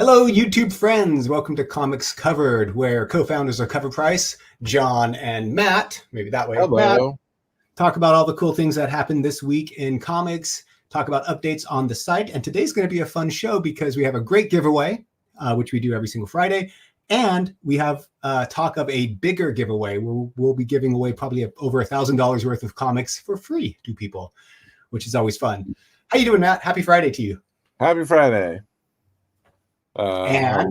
Hello, YouTube friends. Welcome to Comics Covered, where co-founders of Cover Price, John and Matt, maybe that way, Hello. Matt, talk about all the cool things that happened this week in comics, talk about updates on the site. And today's going to be a fun show because we have a great giveaway, which we do every single Friday. And we have talk of a bigger giveaway. We'll be giving away probably over $1,000 worth of comics for free to people, which is always fun. How you doing, Matt? Happy Friday to you. Happy Friday. And I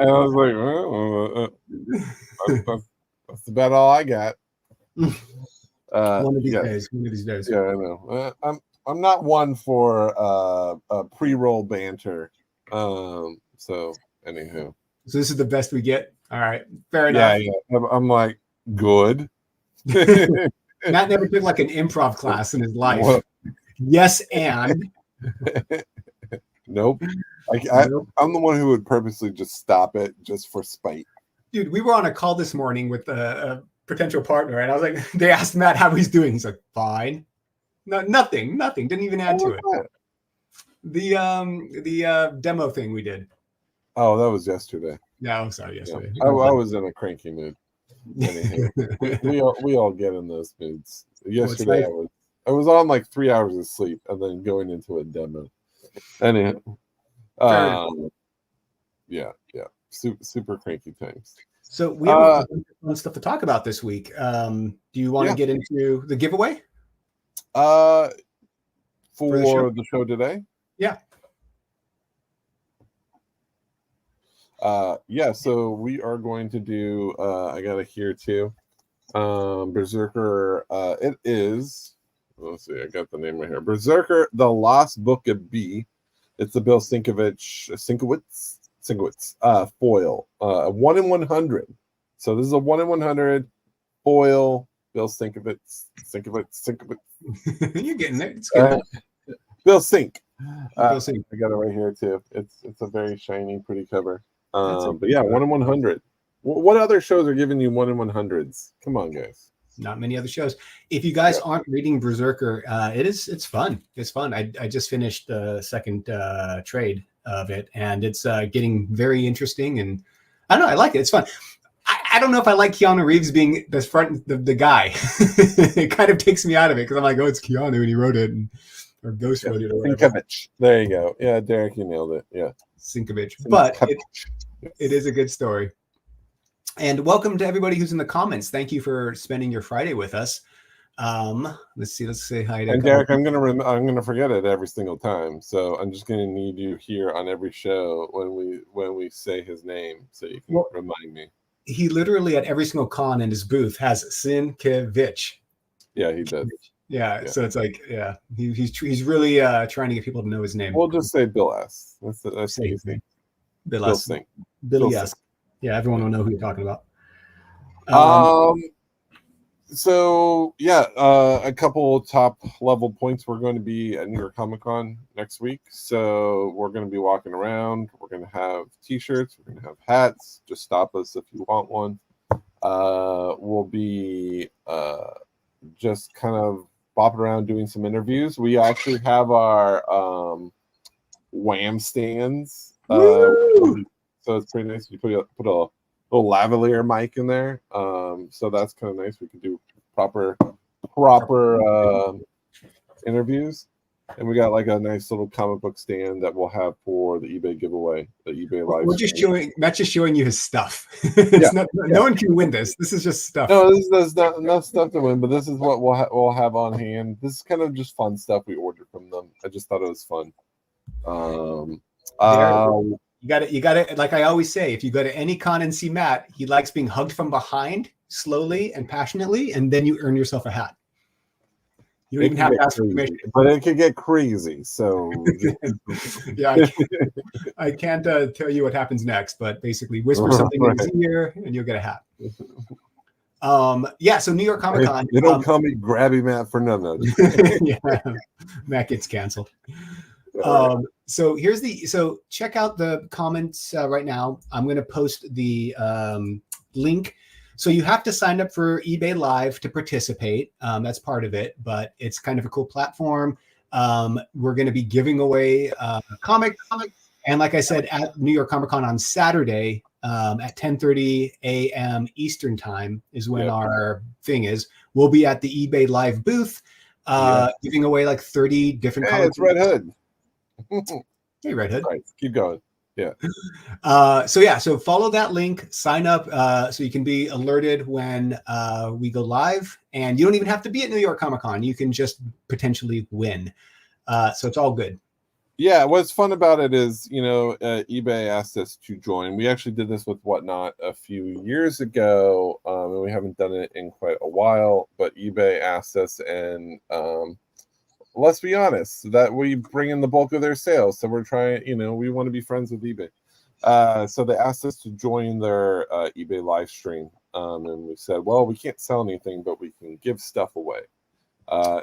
was like, that's about all I got. One of these days. Yeah, I know. I'm not one for pre-roll banter. So anywho. So this is the best we get. All right, fair enough. Yeah. I'm like, good. Matt never took like an improv class in his life. What? Yes, and nope. I'm the one who would purposely just stop it just for spite. Dude, we were on a call this morning with a potential partner, and I was like, they asked Matt how he's doing. He's like, fine. No, nothing. Didn't even add to it. The demo thing we did. Oh, that was yesterday. No, I'm sorry, yesterday. Yeah. I was in a cranky mood. we all get in those moods. Yesterday, I was on like 3 hours of sleep and then going into a demo. Anyhow, yeah, super cranky times. So we have fun stuff to talk about this week. Do you want to get into the giveaway? For the show today? Yeah. So we are going to do I got it here too. Berserker, it is, let's see, I got the name right here. Berserker, The Lost Book of B. It's the Bill Sienkiewicz foil. 1 in 100. So this is a 1 in 100 foil Bill Sienkiewicz. You're getting there. It's good. Bill Sink. Bill Sink. I got it right here too. It's a very shiny, pretty cover. But yeah, 1 in 100. What other shows are giving you 1 in 100s? Come on, guys. Not many other shows. If you guys aren't reading Berserker, it's fun. It's fun. I just finished the second trade of it, and it's getting very interesting. And I don't know, I like it. It's fun. I don't know if I like Keanu Reeves being the guy. It kind of takes me out of it because I'm like, oh, it's Keanu and he wrote it, or Ghost wrote it. Or Sienkiewicz. There you go. Yeah, Derek, you nailed it. Yeah, Sienkiewicz. But it is a good story. And welcome to everybody who's in the comments. Thank you for spending your Friday with us. Let's say hi to. And Derek, I'm gonna forget it every single time, so I'm just gonna need you here on every show when we say his name, so you can remind me. He literally at every single con in his booth has Sienkiewicz. Yeah, he does. Yeah, so it's like, he's really trying to get people to know his name. We'll just say Bill S. That's easy. Bill S. Billy S. Yeah, everyone will know who you're talking about. So a couple top level points. We're going to be at New York Comic Con next week, so we're going to be walking around. We're going to have T-shirts. We're going to have hats. Just stop us if you want one. We'll be just kind of bopping around doing some interviews. We actually have our Wham stands. So it's pretty nice. You put a little lavalier mic in there. So that's kind of nice. We can do proper interviews. And we got like a nice little comic book stand that we'll have for the eBay giveaway, the eBay live. We're just showing you his stuff. No one can win this. This is just stuff. No, there's not enough stuff to win, but this is what we'll have on hand. This is kind of just fun stuff we ordered from them. I just thought it was fun. You got it. Like I always say, if you go to any con and see Matt, he likes being hugged from behind, slowly and passionately, and then you earn yourself a hat. You don't even have to ask for permission. But it could get crazy. So yeah, I can't tell you what happens next, but basically whisper something in his ear and you'll get a hat. So New York Comic Con. You don't call me Grabby Matt for none. Yeah, Matt gets canceled. So check out the comments right now. I'm going to post the link So you have to sign up for eBay Live to participate. That's part of it, but it's kind of a cool platform. We're going to be giving away comics And like I said, at New York Comic Con on Saturday at 10:30 a.m. Eastern time is when our thing is. We'll be at the eBay Live booth giving away like 30 different comics. It's Red Hood. Hey, Red Hood. Right, keep going. Yeah. So follow that link, sign up so you can be alerted when we go live. And you don't even have to be at New York Comic Con. You can just potentially win. So it's all good. Yeah, what's fun about it is, eBay asked us to join. We actually did this with Whatnot a few years ago, and we haven't done it in quite a while. But eBay asked us, and let's be honest, that we bring in the bulk of their sales. So we're trying, we want to be friends with eBay. So they asked us to join their eBay live stream, and we said, well, we can't sell anything, but we can give stuff away.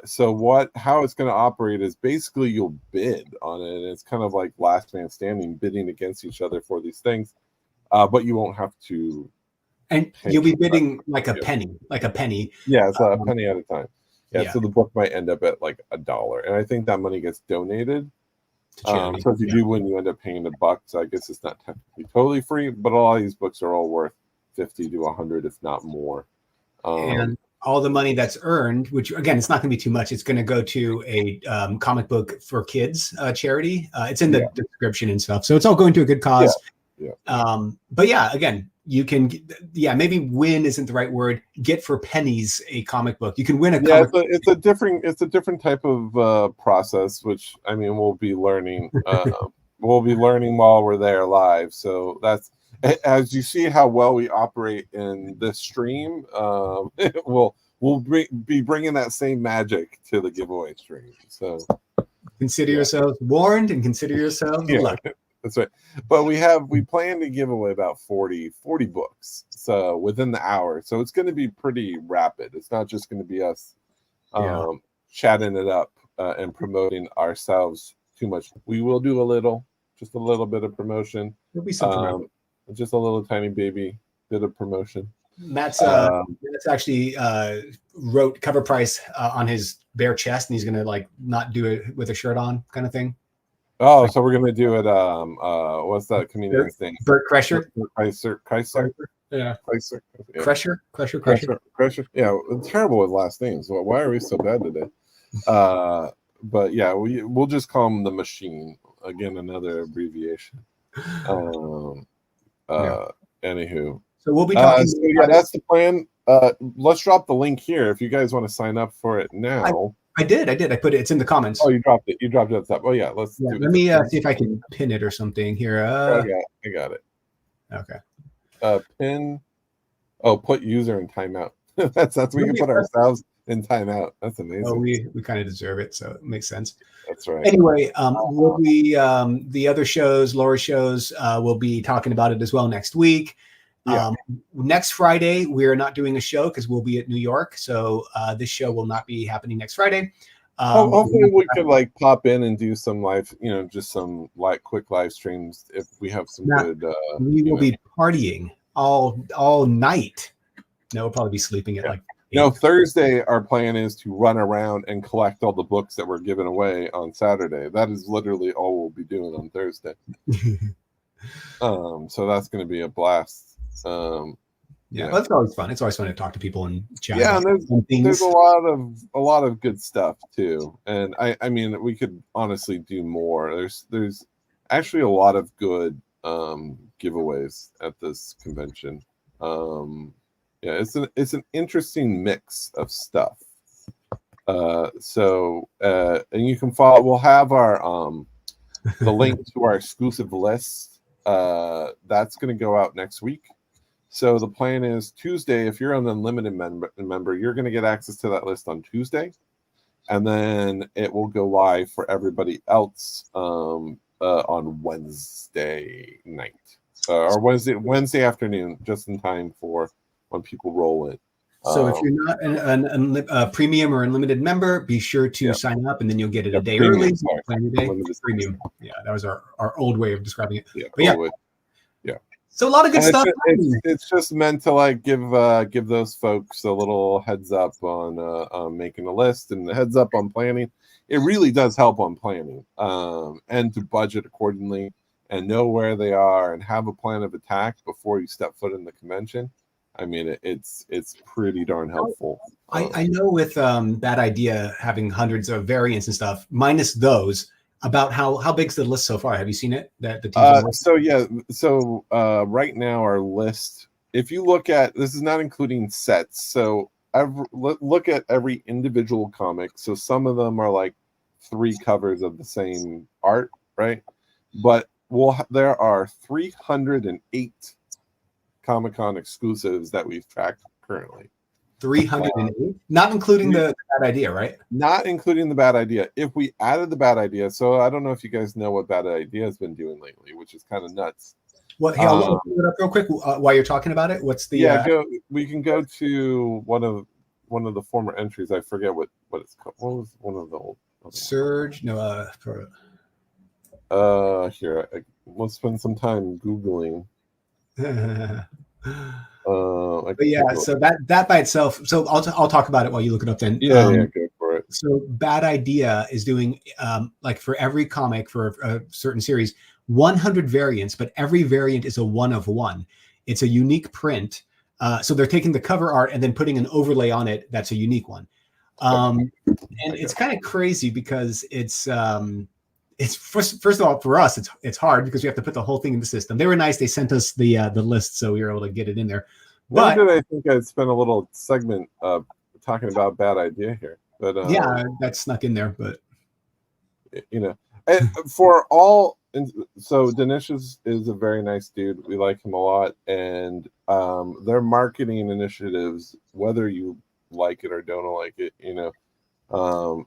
So how it's going to operate is basically you'll bid on it. And it's kind of like last man standing, bidding against each other for these things. But you won't have to. And you'll be bidding like a penny. Yeah, it's a penny at a time. Yeah, so the book might end up at like $1. And I think that money gets donated. So if you do win, you end up paying $1. So I guess it's not technically totally free, but all these books are all worth 50 to 100, if not more. And all the money that's earned, which again, it's not going to be too much. It's going to go to a comic book for kids charity. It's in the description and stuff. So it's all going to a good cause. But yeah, again, you can, maybe win isn't the right word. Get for pennies a comic book. You can win a comic book. It's a different type of process, which I mean, we'll be learning. We'll be learning while we're there live. So that's, as you see how well we operate in this stream, we'll be bringing that same magic to the giveaway stream. So consider yourselves warned and consider yourselves lucky. That's right. But we plan to give away about 40 books, so within the hour. So it's going to be pretty rapid. It's not just going to be us chatting it up and promoting ourselves too much. We will do just a little bit of promotion. There'll be something. Just a little tiny baby bit of promotion. Matt's actually wrote cover price on his bare chest, and he's gonna like not do it with a shirt on, kind of thing. Oh, so we're gonna do it. What's that comedian's thing? Bert Kreischer. Kreischer. Yeah. Kreischer. Yeah. Kreischer. Yeah, terrible with last names. Why are we so bad today? But yeah, we'll just call him the Machine. Again, another abbreviation. Anywho, so we'll be talking. That's the plan. Let's drop the link here if you guys want to sign up for it now. I did. I put it. It's in the comments. Oh, you dropped it. You dropped it at the top. Oh yeah, let's do it. Let me see if I can pin it or something here. I got it. Okay. Pin. Oh, put user in timeout. that's we can put ourselves in timeout. That's amazing. Oh, we kind of deserve it, so it makes sense. That's right. Anyway, we'll be the other shows, lower shows, we'll be talking about it as well next week. Next Friday, we're not doing a show because we'll be at New York, so this show will not be happening next Friday. Hopefully, we could like pop in and do some live, just some quick live streams if we have some good. We will be partying all night. No, we'll probably be sleeping at like. No, Thursday, our plan is to run around and collect all the books that were given away on Saturday. That is literally all we'll be doing on Thursday. So that's going to be a blast. Well, it's always fun. It's always fun to talk to people and chat. Yeah, and there's a lot of good stuff too. And I mean, we could honestly do more. There's actually a lot of good giveaways at this convention. It's an interesting mix of stuff. And you can follow. We'll have our the link to our exclusive list. That's going to go out next week. So the plan is Tuesday. If you're an unlimited member, you're going to get access to that list on Tuesday, and then it will go live for everybody else on Wednesday night or Wednesday afternoon, just in time for when people roll in. So if you're not a premium or unlimited member, be sure to sign up, and then you'll get it a day early. Premium. Yeah, that was our old way of describing it. So a lot of good stuff. It's just meant to like give those folks a little heads up on making a list and a heads up on planning. It really does help on planning and to budget accordingly and know where they are and have a plan of attack before you step foot in the convention, I mean, it's pretty darn helpful. I know with Bad Idea having hundreds of variants and stuff, minus those, about how big's the list so far? Have you seen it? That the team's so right now our list, if you look at, this is not including sets, so look at every individual comic. So some of them are like 3 covers of the same art, right? But there are 308 Comic-Con exclusives that we've tracked currently. 308, not including the Bad Idea, right? Not including the Bad Idea. If we added the Bad Idea, so I don't know if you guys know what Bad Idea has been doing lately, which is kind of nuts. Well, hey, I'll look it up real quick while you're talking about it. What's the? We can go to one of the former entries. I forget what it's called. What was one of the old? Surge? No. Here, let's spend some time googling. But yeah, so that by itself. So I'll talk about it while you look it up. Then go for it. So Bad Idea is doing like for every comic for a certain series, 100 variants, but every variant is a 1 of 1. It's a unique print. So they're taking the cover art and then putting an overlay on it that's a unique one. And it's kind of crazy because it's first of all, for us, it's hard because we have to put the whole thing in the system. They were nice. They sent us the list, so we were able to get it in there. But I think I spent a little segment talking about Bad Idea here. But yeah, that snuck in there. But and for all, so Dinesh is a very nice dude. We like him a lot, and their marketing initiatives, whether you like it or don't like it,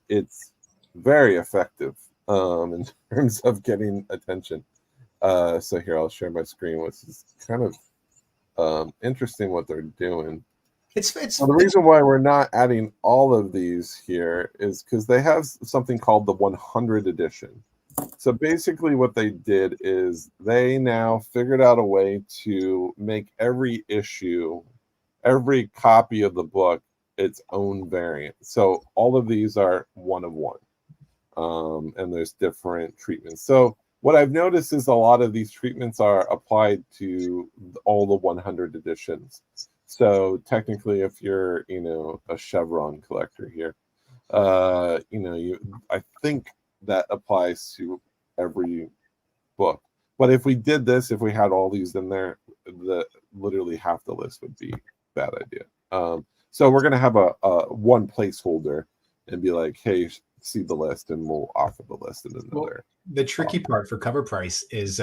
it's very effective in terms of getting attention. So here, I'll share my screen, which is kind of interesting what they're doing. The reason why we're not adding all of these here is because they have something called the 100 edition. So basically what they did is they now figured out a way to make every issue, every copy of the book, its own variant. So all of these are 1 of 1. And there's different treatments. So what I've noticed is a lot of these treatments are applied to all the 100 editions. So technically, if you're, a Chevron collector here, I think that applies to every book. But if we did this, if we had all these in there, literally half the list would be Bad Idea. So we're going to have a one placeholder and be like, hey, see the list, and we'll offer the list in another. Well, the tricky part for Cover Price is,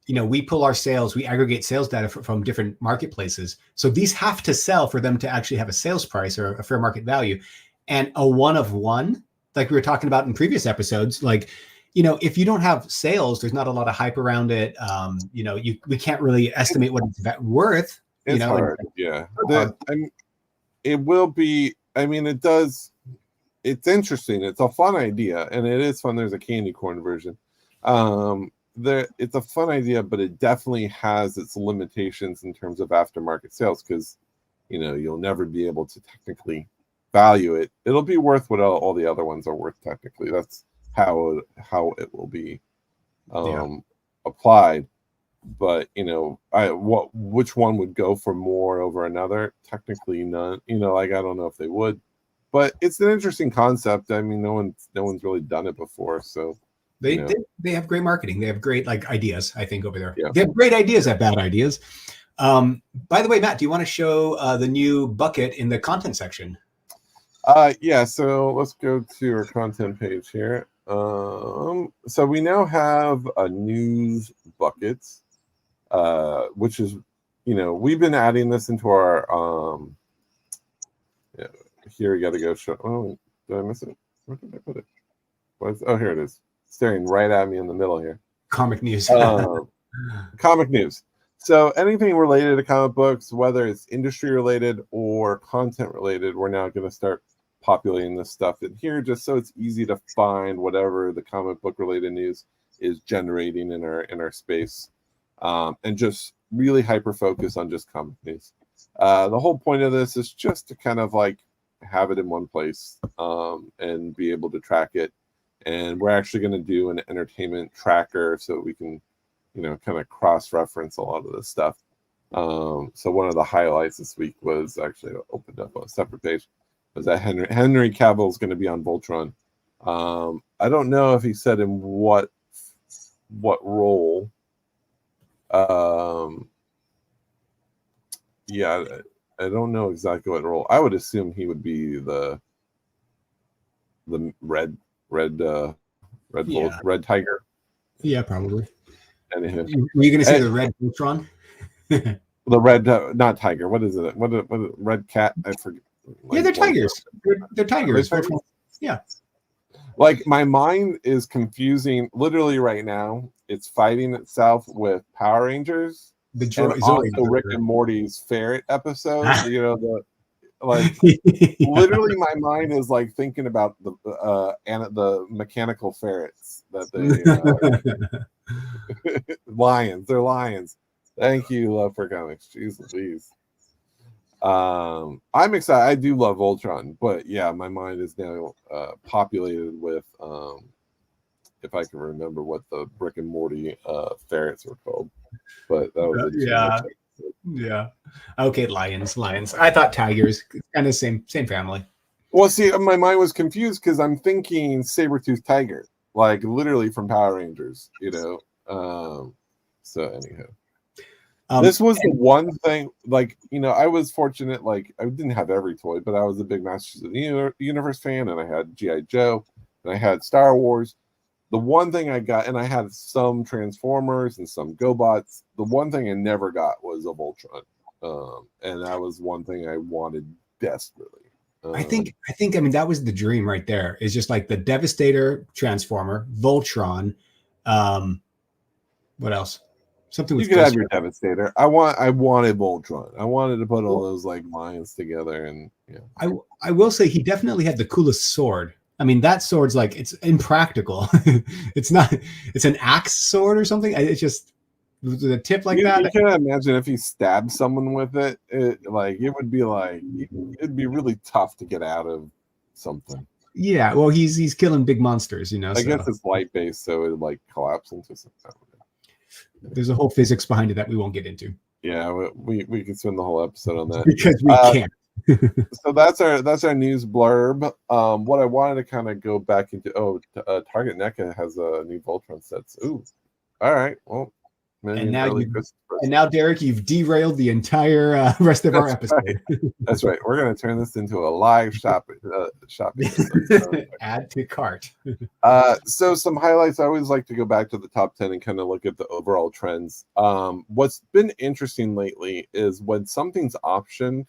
we pull our sales, we aggregate sales data from different marketplaces. So these have to sell for them to actually have a sales price or a fair market value. And a 1 of 1, like we were talking about in previous episodes, like, if you don't have sales, there's not a lot of hype around it. We can't really estimate what it's worth. It's hard. It will be. I mean, it does. It's interesting. It's a fun idea, and it is fun. There's a candy corn version. It's a fun idea, but it definitely has its limitations in terms of aftermarket sales because, you'll never be able to technically value it. It'll be worth what all the other ones are worth technically. That's how it will be applied. But which one would go for more over another? Technically, none. I don't know if they would. But it's an interesting concept. I mean, no one's really done it before, so they have great marketing. They have great ideas. I think over there, yeah. They have great ideas at Bad Ideas. By the way, Matt, do you want to show the new bucket in the content section? Yeah. So let's go to our content page here. So we now have a news bucket, which is, we've been adding this into our Here, we got to go show. Oh, did I miss it? Where did I put it? Here it is. Staring right at me in the middle here. Comic news. Comic news. So anything related to comic books, whether it's industry related or content related, we're now going to start populating this stuff in here just so it's easy to find whatever the comic book related news is generating in our space, and just really hyper focus on just comic news. The whole point of this is just to kind of have it in one place, and be able to track it. And we're actually going to do an entertainment tracker so we can kind of cross-reference a lot of this stuff. So one of the highlights this week was actually opened up a separate page. Was that Henry Cavill is going to be on Voltron? I don't know if he said in what role. Yeah, I don't know exactly what role. I would assume he would be the red tiger. Yeah, probably. Anywho. Were you going to say the red Voltron? The red, not tiger. What is it? What red cat? I forget. Yeah, they're tigers. They're tigers. Yeah. Like, my mind is confusing. Literally right now, it's fighting itself with Power Rangers and also Rick and Morty's ferret episode. Literally, my mind is like thinking about the mechanical ferrets that they lions. They're lions. Thank you, Love for Comics. Jeez Louise. I'm excited. I do love Voltron, but yeah, my mind is now populated with if I can remember what the Rick and Morty ferrets were called. But that was yeah. Okay, lions. I thought tigers, kind of same family. Well, see, my mind was confused because I'm thinking saber-toothed tiger, like literally from Power Rangers, so anyhow. This was the one thing, I was fortunate, I didn't have every toy, but I was a big Masters of the Universe fan, and I had G.I. Joe, and I had Star Wars. The one thing I got, and I had some Transformers and some GoBots, the one thing I never got was a Voltron. And that was one thing I wanted desperately. I think, that was the dream right there. It's just like the Devastator Transformer, Voltron. What else? Something you could have your Devastator. I wanted Voltron. I wanted to put all those lions together, and yeah. I will say he definitely had the coolest sword. I mean, that sword's it's impractical. It's an axe sword or something. It's just the tip that. You can imagine if he stabbed someone with it. It'd be really tough to get out of something. Yeah, well, he's killing big monsters, I guess it's light based, so it collapse into something. There's a whole physics behind it that we won't get into. Yeah, we could spend the whole episode on that because we can't. So that's our news blurb. What I wanted to kind of go back into. Target NECA has a new Voltron sets. Ooh, all right. Well, and now, Derek, you've derailed the entire rest of our episode. That's right. We're going to turn this into a live shopping. Add to cart. So some highlights. I always like to go back to the top 10 and kind of look at the overall trends. What's been interesting lately is when something's optioned,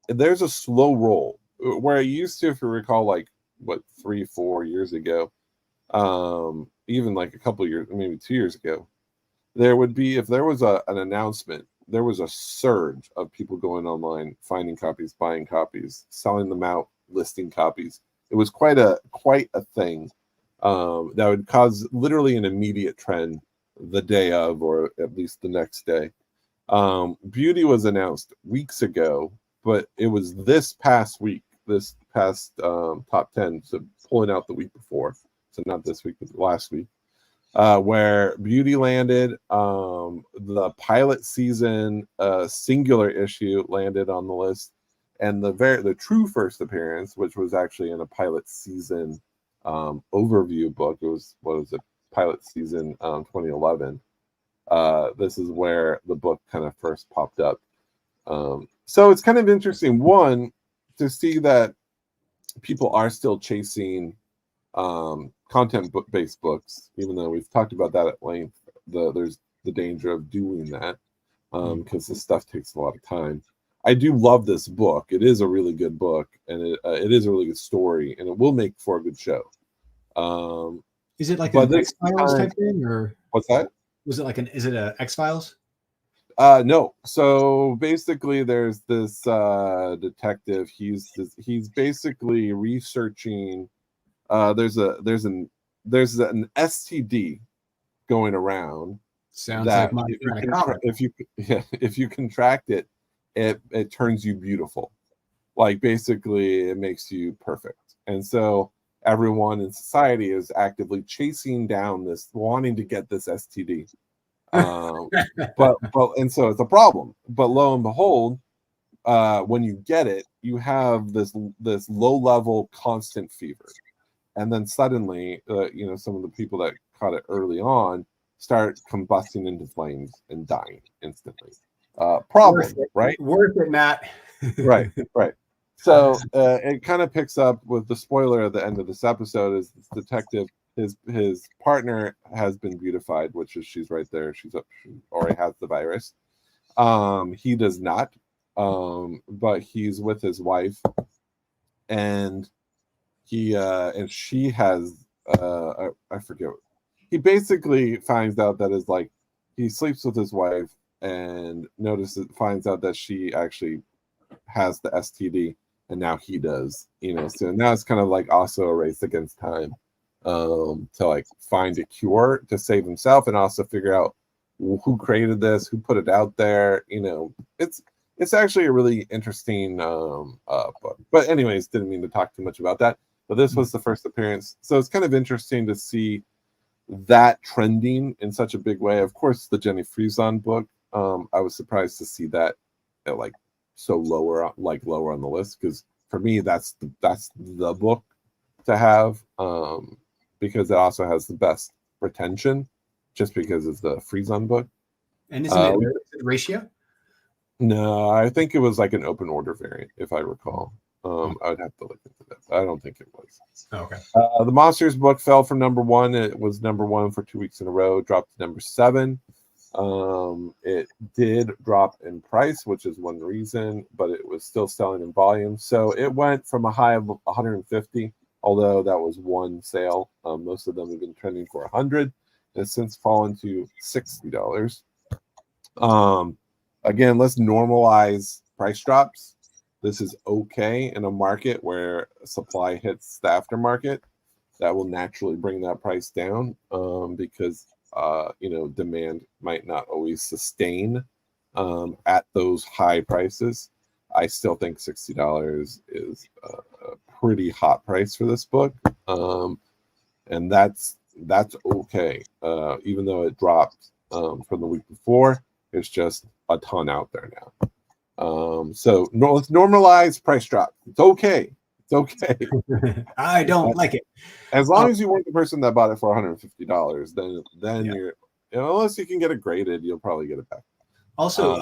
there's a slow roll. Where I used to, if you recall, 3-4 years ago, even a couple of years, maybe 2 years ago, there would be, if there was an announcement, there was a surge of people going online, finding copies, buying copies, selling them out, listing copies. It was quite a thing that would cause literally an immediate trend the day of, or at least the next day. Beauty was announced weeks ago, but it was this past top 10, so pulling out the week before. So not this week, but last week, where Beauty landed. The pilot season singular issue landed on the list, and the true first appearance, which was actually in a pilot season overview book. It was pilot season 2011. This is where the book kind of first popped up. So it's kind of interesting, one, to see that people are still chasing content-based books, even though we've talked about that at length. There's the danger of doing that because this stuff takes a lot of time. I do love this book. It is a really good book, and it is a really good story, and it will make for a good show. Is it like an X-Files type thing, or what's that? Was it is it a X-Files? No. So basically, there's this detective. He's basically researching. There's an STD going around. Sounds like my if you contract it, it turns you beautiful. Basically, it makes you perfect. And so everyone in society is actively chasing down this, wanting to get this STD. But and so it's a problem. But lo and behold, when you get it, you have this low level constant fever, and then suddenly, some of the people that caught it early on start combusting into flames and dying instantly. Problem, right? Worth it, Matt. Right. So it kind of picks up with the spoiler at the end of this episode. Is this detective, his partner has been beautified, which is she's right there. She already has the virus. He does not, but he's with his wife, and she has I forget. He basically finds out that is like he sleeps with his wife and finds out that she actually has the STD, and now he does. So now it's kind of like also a race against time, to like find a cure to save himself and also figure out who created this, who put it out there. It's actually a really interesting book. But anyways, didn't mean to talk too much about that. But this was the first appearance, so it's kind of interesting to see that trending in such a big way. Of course, the Jenny Frieson book, I was surprised to see that at like so lower on the list, because for me that's the book to have, because it also has the best retention, just because it's the Frieson book. And isn't it ratio? No, I think it was like an open order variant, if I recall. I would have to look into that. I don't think it was. Oh, okay. The Monsters book fell from number 1. It was number 1 for 2 weeks in a row, dropped to number 7. It did drop in price, which is one reason, but it was still selling in volume. So it went from a high of 150, although that was one sale. Most of them have been trending for 100. It's since fallen to $60. Again, let's normalize price drops. This is okay in a market where supply hits the aftermarket. That will naturally bring that price down, because demand might not always sustain at those high prices. I still think $60 is a pretty hot price for this book, and that's okay. Even though it dropped from the week before, there's just a ton out there now. So let's normalize price drop. It's okay. I don't like it. As long as you weren't the person that bought it for $150, then you're, unless you can get it graded, you'll probably get it back. Also,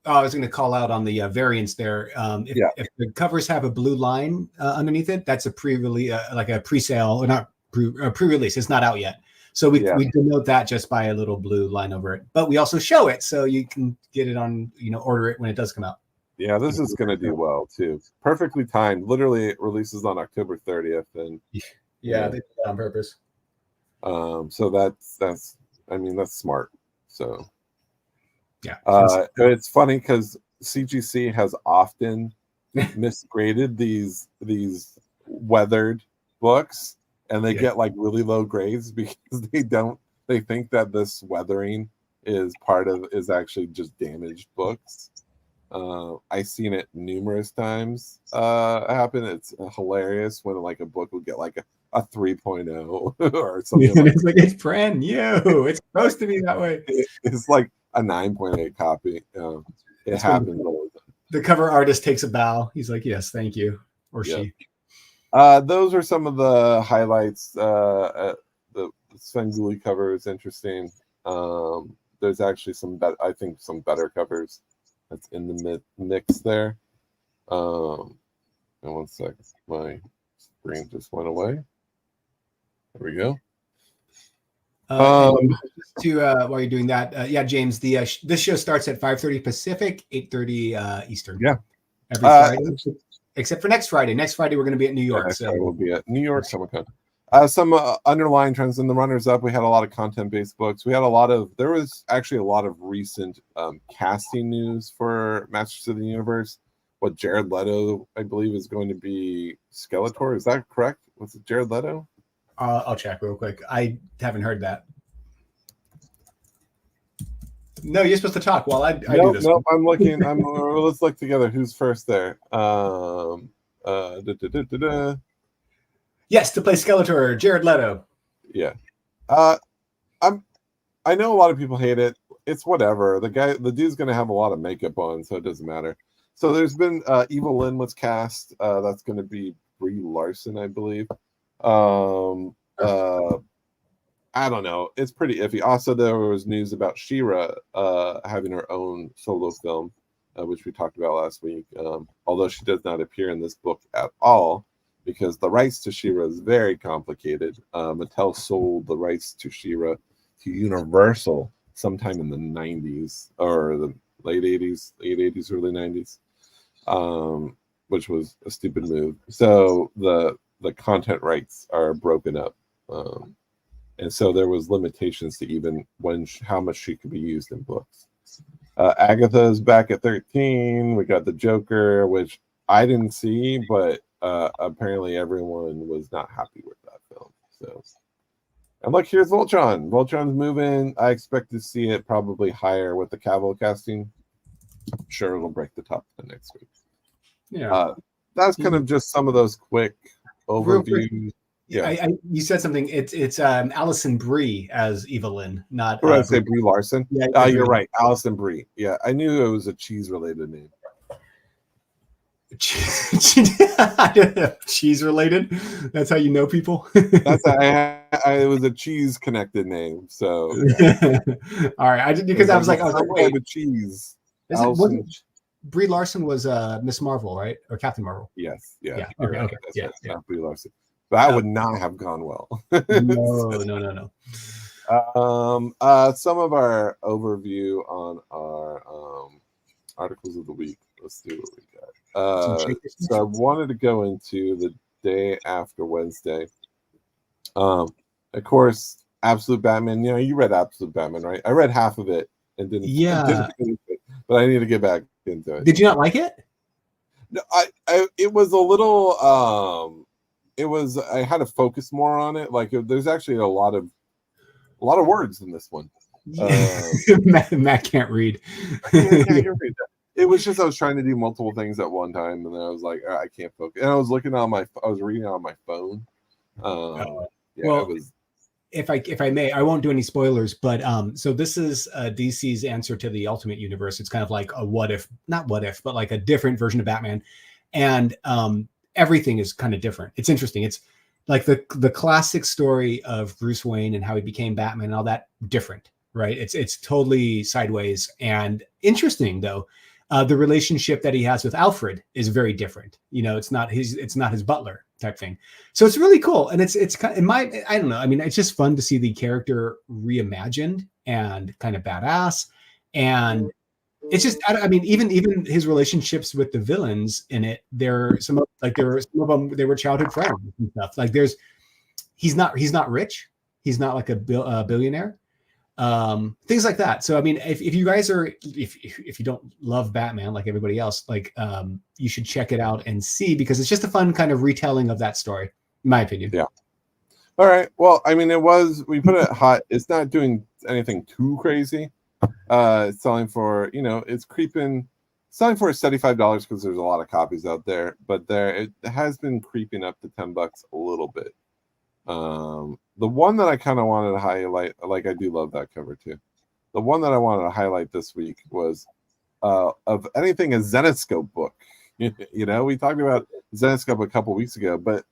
I was going to call out on the variants there. If the covers have a blue line underneath it, that's a pre-release, like a pre-sale, or not pre-release. It's not out yet. So we denote that just by a little blue line over it. But we also show it, so you can get it on, order it when it does come out. Yeah, this is going to do well too. Perfectly timed. Literally, it releases on October 30th, and they did that on purpose. So that's smart. So yeah, it's funny because CGC has often misgraded these weathered books, and they get like really low grades because they think that this weathering is actually just damaged books. I've seen it numerous times happen. It's hilarious when like a book will get like a 3.0 or something. And it's like it's brand new. It's supposed to be that way. It's like a 9.8 copy. It happens all the time. The cover artist takes a bow. He's like, "Yes, thank you," or she. Those are some of the highlights. The Svengoolie cover is interesting. There's actually some better covers that's in the mix there. And one sec, my screen just went away. There we go. While you're doing that, James, this show starts at 5:30 Pacific, 8:30 Eastern. Yeah, every Friday, except for next Friday. Next Friday we're going to be at New York. So we'll be at New York Comic-Con. Some underlying trends in the runners-up. We had a lot of content-based books. There was actually a lot of recent casting news for Masters of the Universe. What Jared Leto, I believe, is going to be Skeletor. Is that correct? Was it Jared Leto? I'll check real quick. I haven't heard that. No, you're supposed to talk while I do this. Nope, I'm looking. Let's look together. Who's first there? Yes, to play Skeletor, Jared Leto. Yeah. I know a lot of people hate it. It's whatever. The dude's gonna have a lot of makeup on, so it doesn't matter. So there's been Evelyn was cast. That's gonna be Brie Larson, I believe. I don't know. It's pretty iffy. Also, there was news about She-Ra having her own solo film, which we talked about last week. Although she does not appear in this book at all, because the rights to She-Ra is very complicated. Mattel sold the rights to She-Ra to Universal sometime in the 90s or the late 80s, early 90s, which was a stupid move. So the content rights are broken up. And so there was limitations to even how much she could be used in books. Agatha's back at 13. We got the Joker, which I didn't see, but apparently everyone was not happy with that film. So, and look, here's Voltron. Voltron's moving. I expect to see it probably higher with the Cavill casting. I'm sure it'll break the top the next week. Yeah, that's kind of just some of those quick overviews. Yeah, you said something. It's Alison Brie as Evelyn, not. Or I say Brie Larson. Yeah, you're right, Alison Brie. Yeah, I knew it was a cheese-related name. Cheese related. That's how you know people. That's it was a cheese connected name. So all right, I was like, wait, the cheese. Brie Larson was Miss Marvel, right, or Captain Marvel? Yes. Okay. That's not Brie Larson. That would not have gone well. No. Some of our overview on our articles of the week. Let's see what we got. So I wanted to go into the day after Wednesday. Of course, Absolute Batman. You read Absolute Batman, right? I read half of it and didn't. Yeah. But I need to get back into it. Did you not like it? No, it was a little. I had to focus more on it. Like there's actually a lot of words in this one. Matt can't read. I can't read that. It was just I was trying to do multiple things at one time, and then I was like, I can't focus. And I was reading on my phone. Well, it was. If I may, I won't do any spoilers, but so this is DC's answer to the Ultimate Universe. It's kind of like a not what if, but like a different version of Batman, and everything is kind of different. It's interesting. It's like the classic story of Bruce Wayne and how he became Batman and all that different, right? It's totally sideways and interesting though. The relationship that he has with Alfred is very different. It's not his butler type thing. So it's really cool. And it's kind of, I don't know. I mean, it's just fun to see the character reimagined and kind of badass. And it's just, I mean, even his relationships with the villains in it, there were some of them, they were childhood friends and stuff. Like he's not rich. He's not like a billionaire. Things like that. So I mean, if you guys are if you don't love Batman like everybody else, like you should check it out and see, because it's just a fun kind of retelling of that story, in my opinion. Yeah. All right. Well, I mean, we put it hot. It's not doing anything too crazy. It's selling for, it's selling for $75 because there's a lot of copies out there, but it has been creeping up to $10 a little bit. The one that I kind of wanted to highlight, like I do love that cover too. The one that I wanted to highlight this week was of anything a Zenescope book. We talked about Zenescope a couple weeks ago, but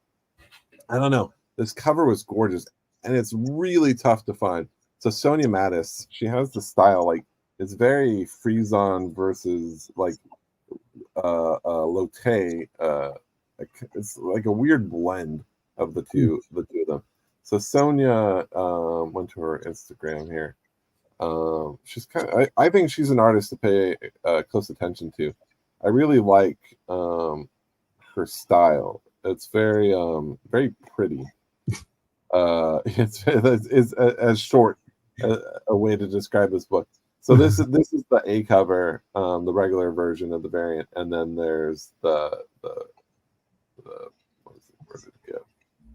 I don't know. This cover was gorgeous, and it's really tough to find. So Sonia Mattis, she has the style, like it's very Friezon versus like Lotte. It's like a weird blend of the two of them. So Sonia went to her Instagram here. She's I think she's an artist to pay close attention to. I really like her style. It's very very pretty. It's as short a way to describe this book. So this is the A cover, the regular version of the variant, and then there's the where did it go?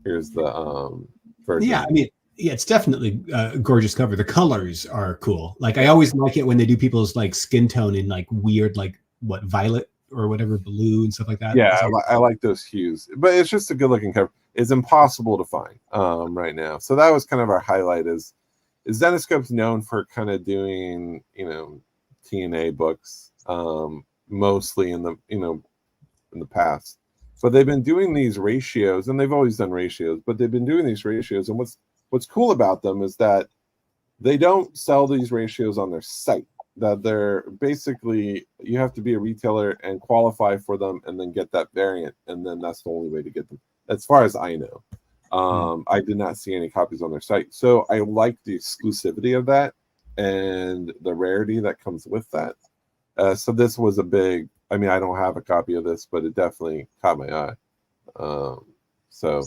Here's the version. Yeah, I mean, it's definitely a gorgeous cover. The colors are cool. Like I always like it when they do people's like skin tone in like weird, like violet or whatever, blue and stuff like that. Yeah, I like those hues, but it's just a good looking cover. is impossible to find right now. So that was kind of our highlight. Is Zenescope's known for kind of doing TNA books mostly in the past, but they've been doing these ratios, and they've always done ratios, but they've been doing these ratios. And what's cool about them is that they don't sell these ratios on their site. That they're basically, you have to be a retailer and qualify for them and then get that variant, and then that's the only way to get them, as far as I know. I did not see any copies on their site, so I like the exclusivity of that and the rarity that comes with that. So this was a big, I mean, I don't have a copy of this, but it definitely caught my eye. So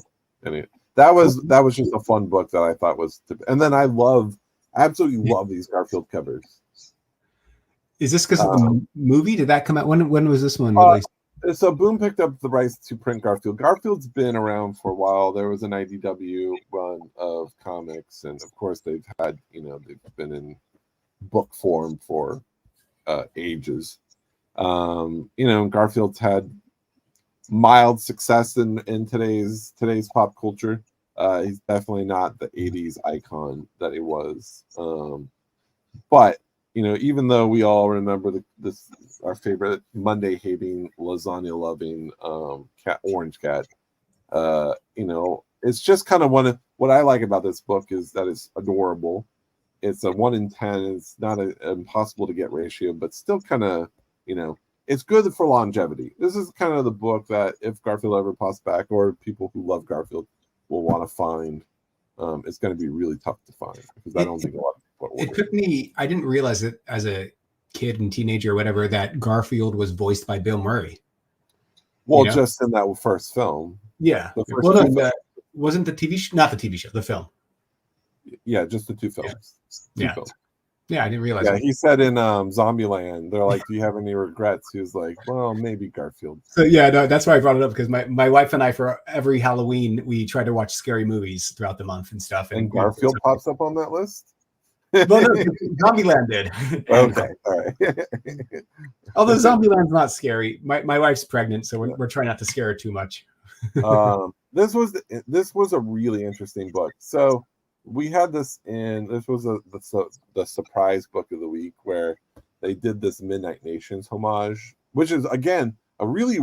anyway, that was just a fun book that I thought was, and then I absolutely love these Garfield covers. Is this because of the movie? Did that come out? When was this one released? So Boom picked up the rights to print Garfield. Garfield's been around for a while. There was an IDW run of comics, and of course they've had, they've been in book form for ages. Garfield's had mild success in today's pop culture. He's definitely not the 80s icon that he was. But even though we all remember our favorite Monday hating, lasagna loving Orange Cat, it's just kind of what I like about this book is that it's adorable. It's a 1 in 10. It's not an impossible to get ratio, but still kind of, it's good for longevity. This is kind of the book that if Garfield ever pops back, or people who love Garfield will want to find, it's going to be really tough to find, because I don't think a lot of people are. It took me, I didn't realize it as a kid and teenager or whatever, that Garfield was voiced by Bill Murray. Well, just in that first film. Yeah. Wasn't the TV show, not the TV show, the film. Yeah, just the two films. Yeah. Yeah, I didn't realize. Yeah, he said in Zombieland, they're like, "Do you have any regrets?" He was like, "Well, maybe Garfield." So yeah, no, that's why I brought it up, because my wife and I, for every Halloween, we try to watch scary movies throughout the month and stuff. And Garfield pops up on that list. Well, no, Zombieland did. Okay, all right. Although Zombieland's not scary, my wife's pregnant, so we're trying not to scare her too much. This was a really interesting book. So we had this was the surprise book of the week, where they did this Midnight Nations homage, which is again a really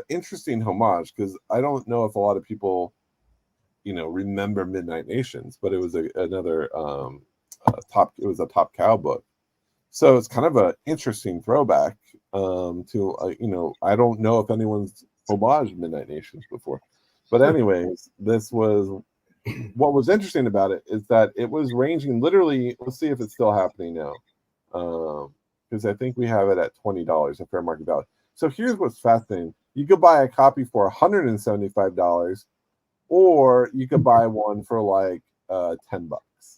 interesting homage, because I don't know if a lot of people remember Midnight Nations, but it was another Top Cow book. So it's kind of an interesting throwback to I don't know if anyone's homaged Midnight Nations before, but anyways, this was. What was interesting about it is that it was ranging literally. Let's see if it's still happening now, because I think we have it at $20 at fair market value. So here's what's fascinating: you could buy a copy for $175, or you could buy one for like $10.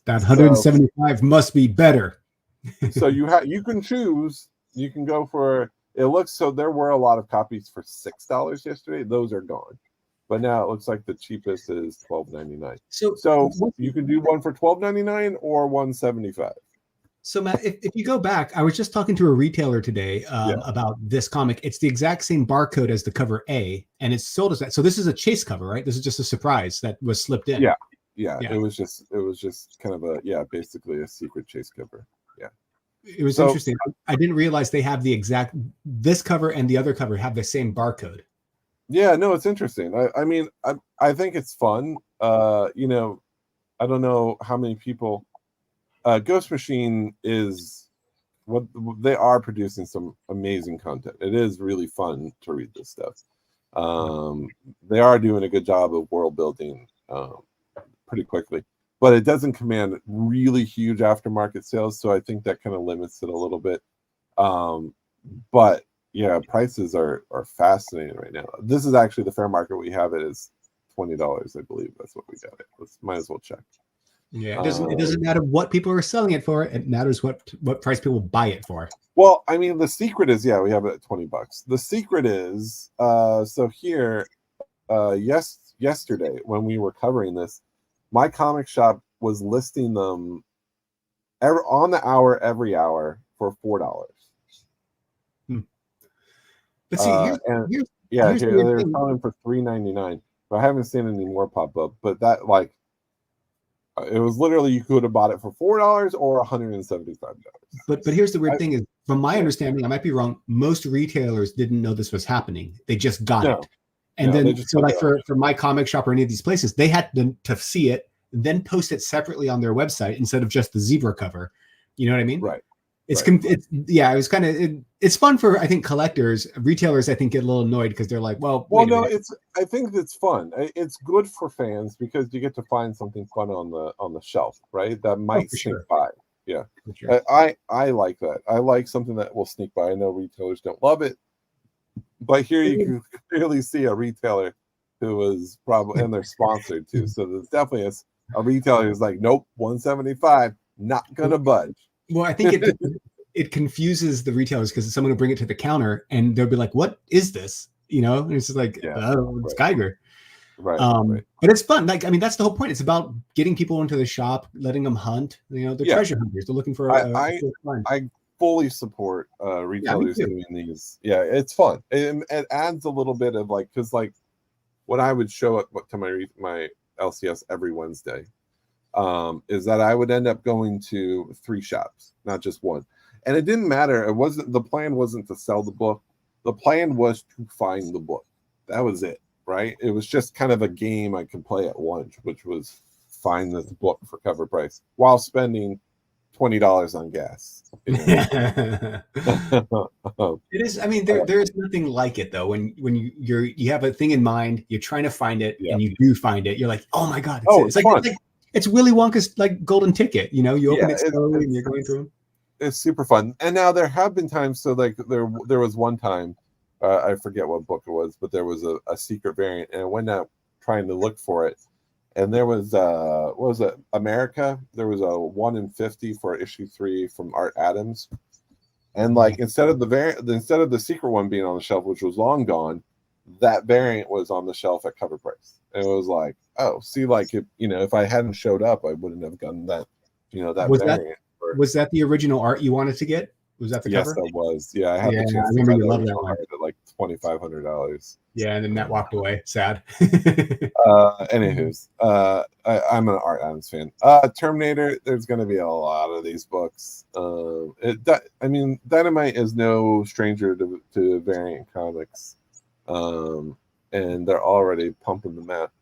That 175 must be better. So you can choose. You can go for. It looks so there were a lot of copies for $6 yesterday. Those are gone. But now it looks like the cheapest is $12.99. So you can do one for $12.99 or $175. So Matt, if you go back, I was just talking to a retailer today about this comic. It's the exact same barcode as the cover A, and it's sold as that. So this is a chase cover, right? This is just a surprise that was slipped in. Yeah. It was just kind of basically a secret chase cover. Yeah. It was interesting. I didn't realize they have this cover and the other cover have the same barcode. Yeah, no, it's interesting. I think it's fun. I don't know how many people. Ghost Machine is what they are producing some amazing content. It is really fun to read this stuff. They are doing a good job of world building pretty quickly, but it doesn't command really huge aftermarket sales. So I think that kind of limits it a little bit. But yeah, prices are fascinating right now. This is actually the fair market we have it is $20, I believe. That's what we got it. Might as well check. Yeah, it doesn't matter what people are selling it for. It matters what price people buy it for. Well, I mean, the secret is, we have it at $20. The secret is, so here, yesterday when we were covering this, my comic shop was listing them on the hour every hour for $4. But see, they're selling for $3.99. I haven't seen any more pop up. But that like, it was literally you could have bought it for $4 or $175. But here's the weird thing is, from my understanding, I might be wrong. Most retailers didn't know this was happening. They just got it, and then so like for my comic shop or any of these places, they had to see it, then post it separately on their website instead of just the zebra cover. You know what I mean? Right. It's yeah. It was kind of it's fun for, I think, collectors. Retailers, I think, get a little annoyed because they're like, well, no, I think it's fun. It's good for fans because you get to find something fun on the shelf, right? That might sneak by. Yeah, sure. I like that. I like something that will sneak by. I know retailers don't love it, but here you can clearly see a retailer who was probably, and they're sponsored too. So there's definitely a retailer who's like, nope, 175, not gonna budge. Well, I think it confuses the retailers because someone will bring it to the counter and they'll be like, "What is this?" You know, and it's just like, it's Geiger. Right. But it's fun. Like, I mean, that's the whole point. It's about getting people into the shop, letting them hunt. You know, they're treasure hunters. They're looking for. I fully support retailers doing these. Yeah, it's fun. It adds a little bit of like, because like when I would show up to my LCS every Wednesday, is that I would end up going to 3 shops, not just one. And it didn't matter. The plan wasn't to sell the book. The plan was to find the book. That was it, right? It was just kind of a game I could play at lunch, which was find this book for cover price while spending $20 on gas. It is. I mean, there is nothing like it though. When you have a thing in mind, you're trying to find it, and you do find it. You're like, oh my god! It's like it's Willy Wonka's like golden ticket. You know, you open it slowly and you're going through them. It's super fun. And now there have been times. So like there was one time, I forget what book it was, but there was a secret variant, and I went out trying to look for it. And there was what was it? America. There was a 1 in 50 for issue 3 from Art Adams, and like instead of the secret one being on the shelf, which was long gone, that variant was on the shelf at cover price. And it was like, oh, see, like if I hadn't showed up, I wouldn't have gotten that. That variant. Was that the original art you wanted to get? Was that the cover? Yes, that was. Yeah, I had the chance. I remember you loved that one. At like $2,500. Yeah, and then Matt walked away. Sad. Anywho's, I'm an Art Adams fan. Terminator. There's going to be a lot of these books. Dynamite is no stranger to variant comics, and they're already pumping them out.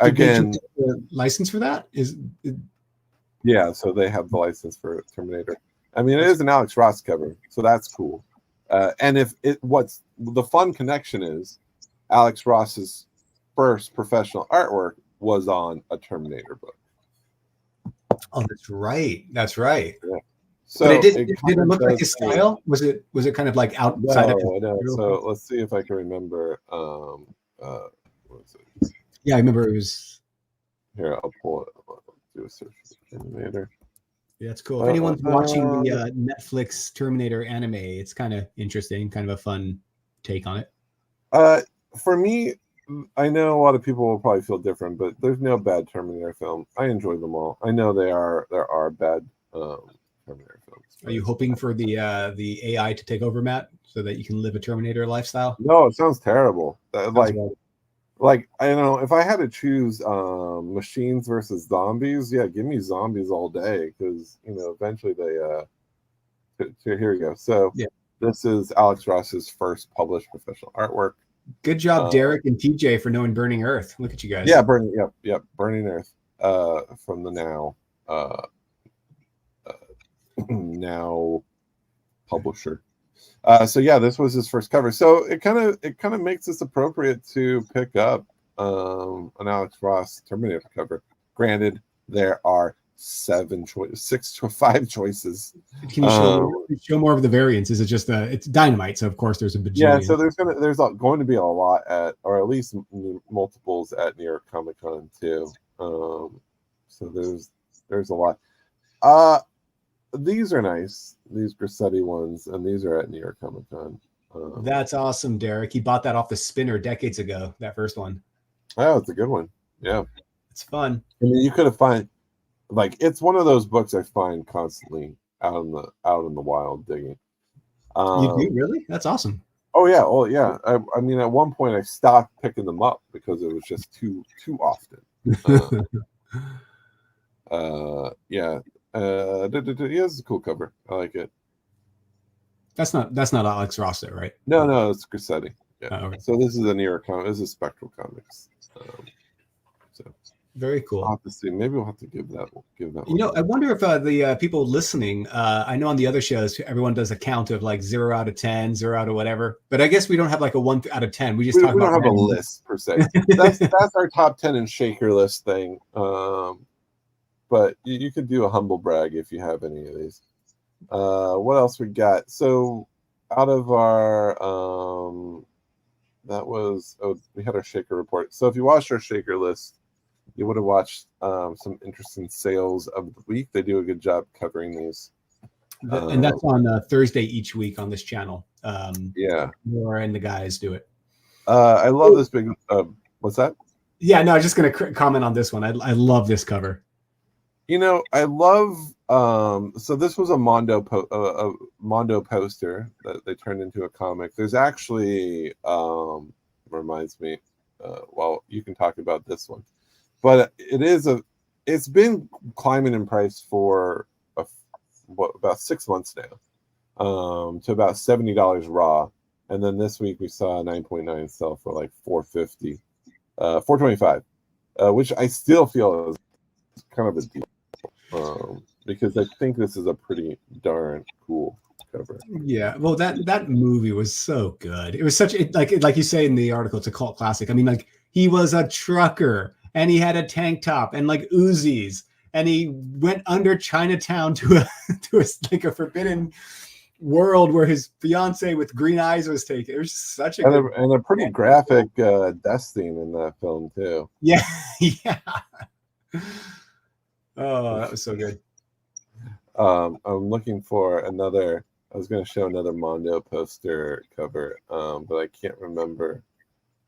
Again, the license for that is. Yeah, so they have the license for Terminator. I mean, it is an Alex Ross cover, so that's cool. And what's the fun connection is, Alex Ross's first professional artwork was on a Terminator book. Oh, that's right. That's right. Yeah. So but did it look like his style? Was it kind of like outside of his style? So let's see if I can remember. What was it? Yeah, I remember it was. Here, I'll pull it. Do a search for Terminator. Yeah, it's cool. If anyone's watching the Netflix Terminator anime, it's kind of interesting, kind of a fun take on it. For me, I know a lot of people will probably feel different, but there's no bad Terminator film. I enjoy them all. I know there are bad Terminator films. Are you hoping for the AI to take over, Matt, so that you can live a Terminator lifestyle? No, it sounds terrible. Like I don't know, if I had to choose machines versus zombies, yeah, give me zombies all day, because eventually they here we go. So this is Alex Ross's first published professional artwork. Good job, Derek and TJ, for knowing Burning Earth. Look at you guys. Yeah, Burning Earth from the now publisher. So yeah, this was his first cover. So it kind of makes this appropriate to pick up an Alex Ross Terminator cover. Granted, there are 5 choices. Can you show more of the variants? Is it just it's Dynamite? So of course there's a bajillion. Yeah, so there's going to be a lot or at least multiples at New York Comic Con too. So there's a lot. These are nice. These Grassetti ones, and these are at New York Comic Con. That's awesome, Derek. He bought that off the spinner decades ago. That first one. Oh, it's a good one. Yeah, it's fun. I mean, you could have it's one of those books I find constantly out in the wild digging. You do, really? That's awesome. Oh yeah, well yeah. I mean, at one point I stopped picking them up because it was just too often. Yeah. Yeah, it's a cool cover. I like it. That's not Alex Ross there, right? No, it's Grassetti. Yeah. Oh, okay. So this is a New York comic. This is Spectral Comics. So Very I'll cool. have to see. Maybe we'll have to give that You one. know, I wonder if the people listening, I know on the other shows, everyone does a count of like 0 out of 10, 0 out of whatever. But I guess we don't have like a 1 out of 10. We just talk We about don't have a list per se. That's our top 10 and shaker list thing. But you could do a humble brag if you have any of these. What else we got? So out of our we had our shaker report. So if you watched our shaker list, you would have watched some interesting sales of the week. They do a good job covering these. And that's on Thursday each week on this channel. Yeah. Laura and the guys do it. I love this big. What's that? Yeah, no, I was just going to comment on this one. I love this cover. You know, I love. So this was a Mondo poster that they turned into a comic. There's actually reminds me. Well, you can talk about this one, but it's been climbing in price for about 6 months now, to about $70 raw, and then this week we saw a 9.9 sell for like $450, $425, which I still feel is kind of a deal. Because I think this is a pretty darn cool cover. Yeah, well, that movie was so good. It was like you say in the article, it's a cult classic. I mean, like he was a trucker and he had a tank top and like Uzis, and he went under Chinatown to a forbidden world where his fiance with green eyes was taken. It was such a a pretty graphic death scene in that film too. Yeah, yeah. Oh, that was so good. I'm looking for another. I was going to show another Mondo poster cover, but I can't remember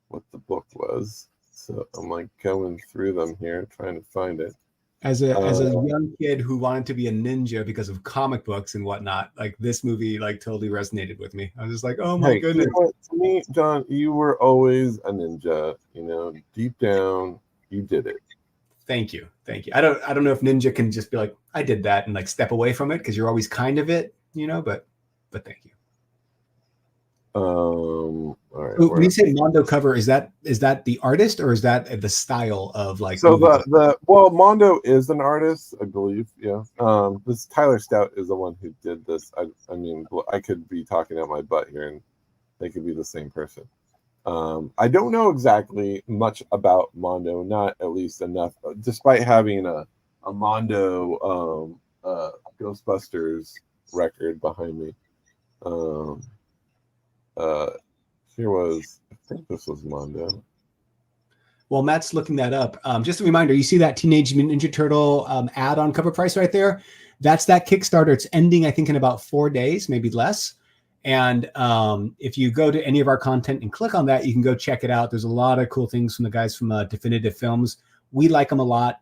what the book was. So I'm like going through them here, trying to find it. As a young kid who wanted to be a ninja because of comic books and whatnot, like this movie like totally resonated with me. I was just like, oh my goodness. You know what? To me, John, you were always a ninja. You know, deep down, you did it. Thank you. I don't know if ninja can just be like, I did that and like step away from it, because you're always kind of it, you know, but thank you. All right. When you say Mondo cover, is that the artist or is that the style of like? So Mondo is an artist, I believe. Yeah. This Tyler Stout is the one who did this. I mean, I could be talking out my butt here, and they could be the same person. I don't know exactly much about Mondo, not at least enough, despite having a Mondo Ghostbusters record behind me. I think this was Mondo. Well, Matt's looking that up. Just a reminder, you see that Teenage Mutant Ninja Turtle ad on cover price right there? That's that Kickstarter. It's ending, I think, in about 4 days, maybe less. And if you go to any of our content and click on that, you can go check it out. There's a lot of cool things from the guys from Definitive Films. We like them a lot.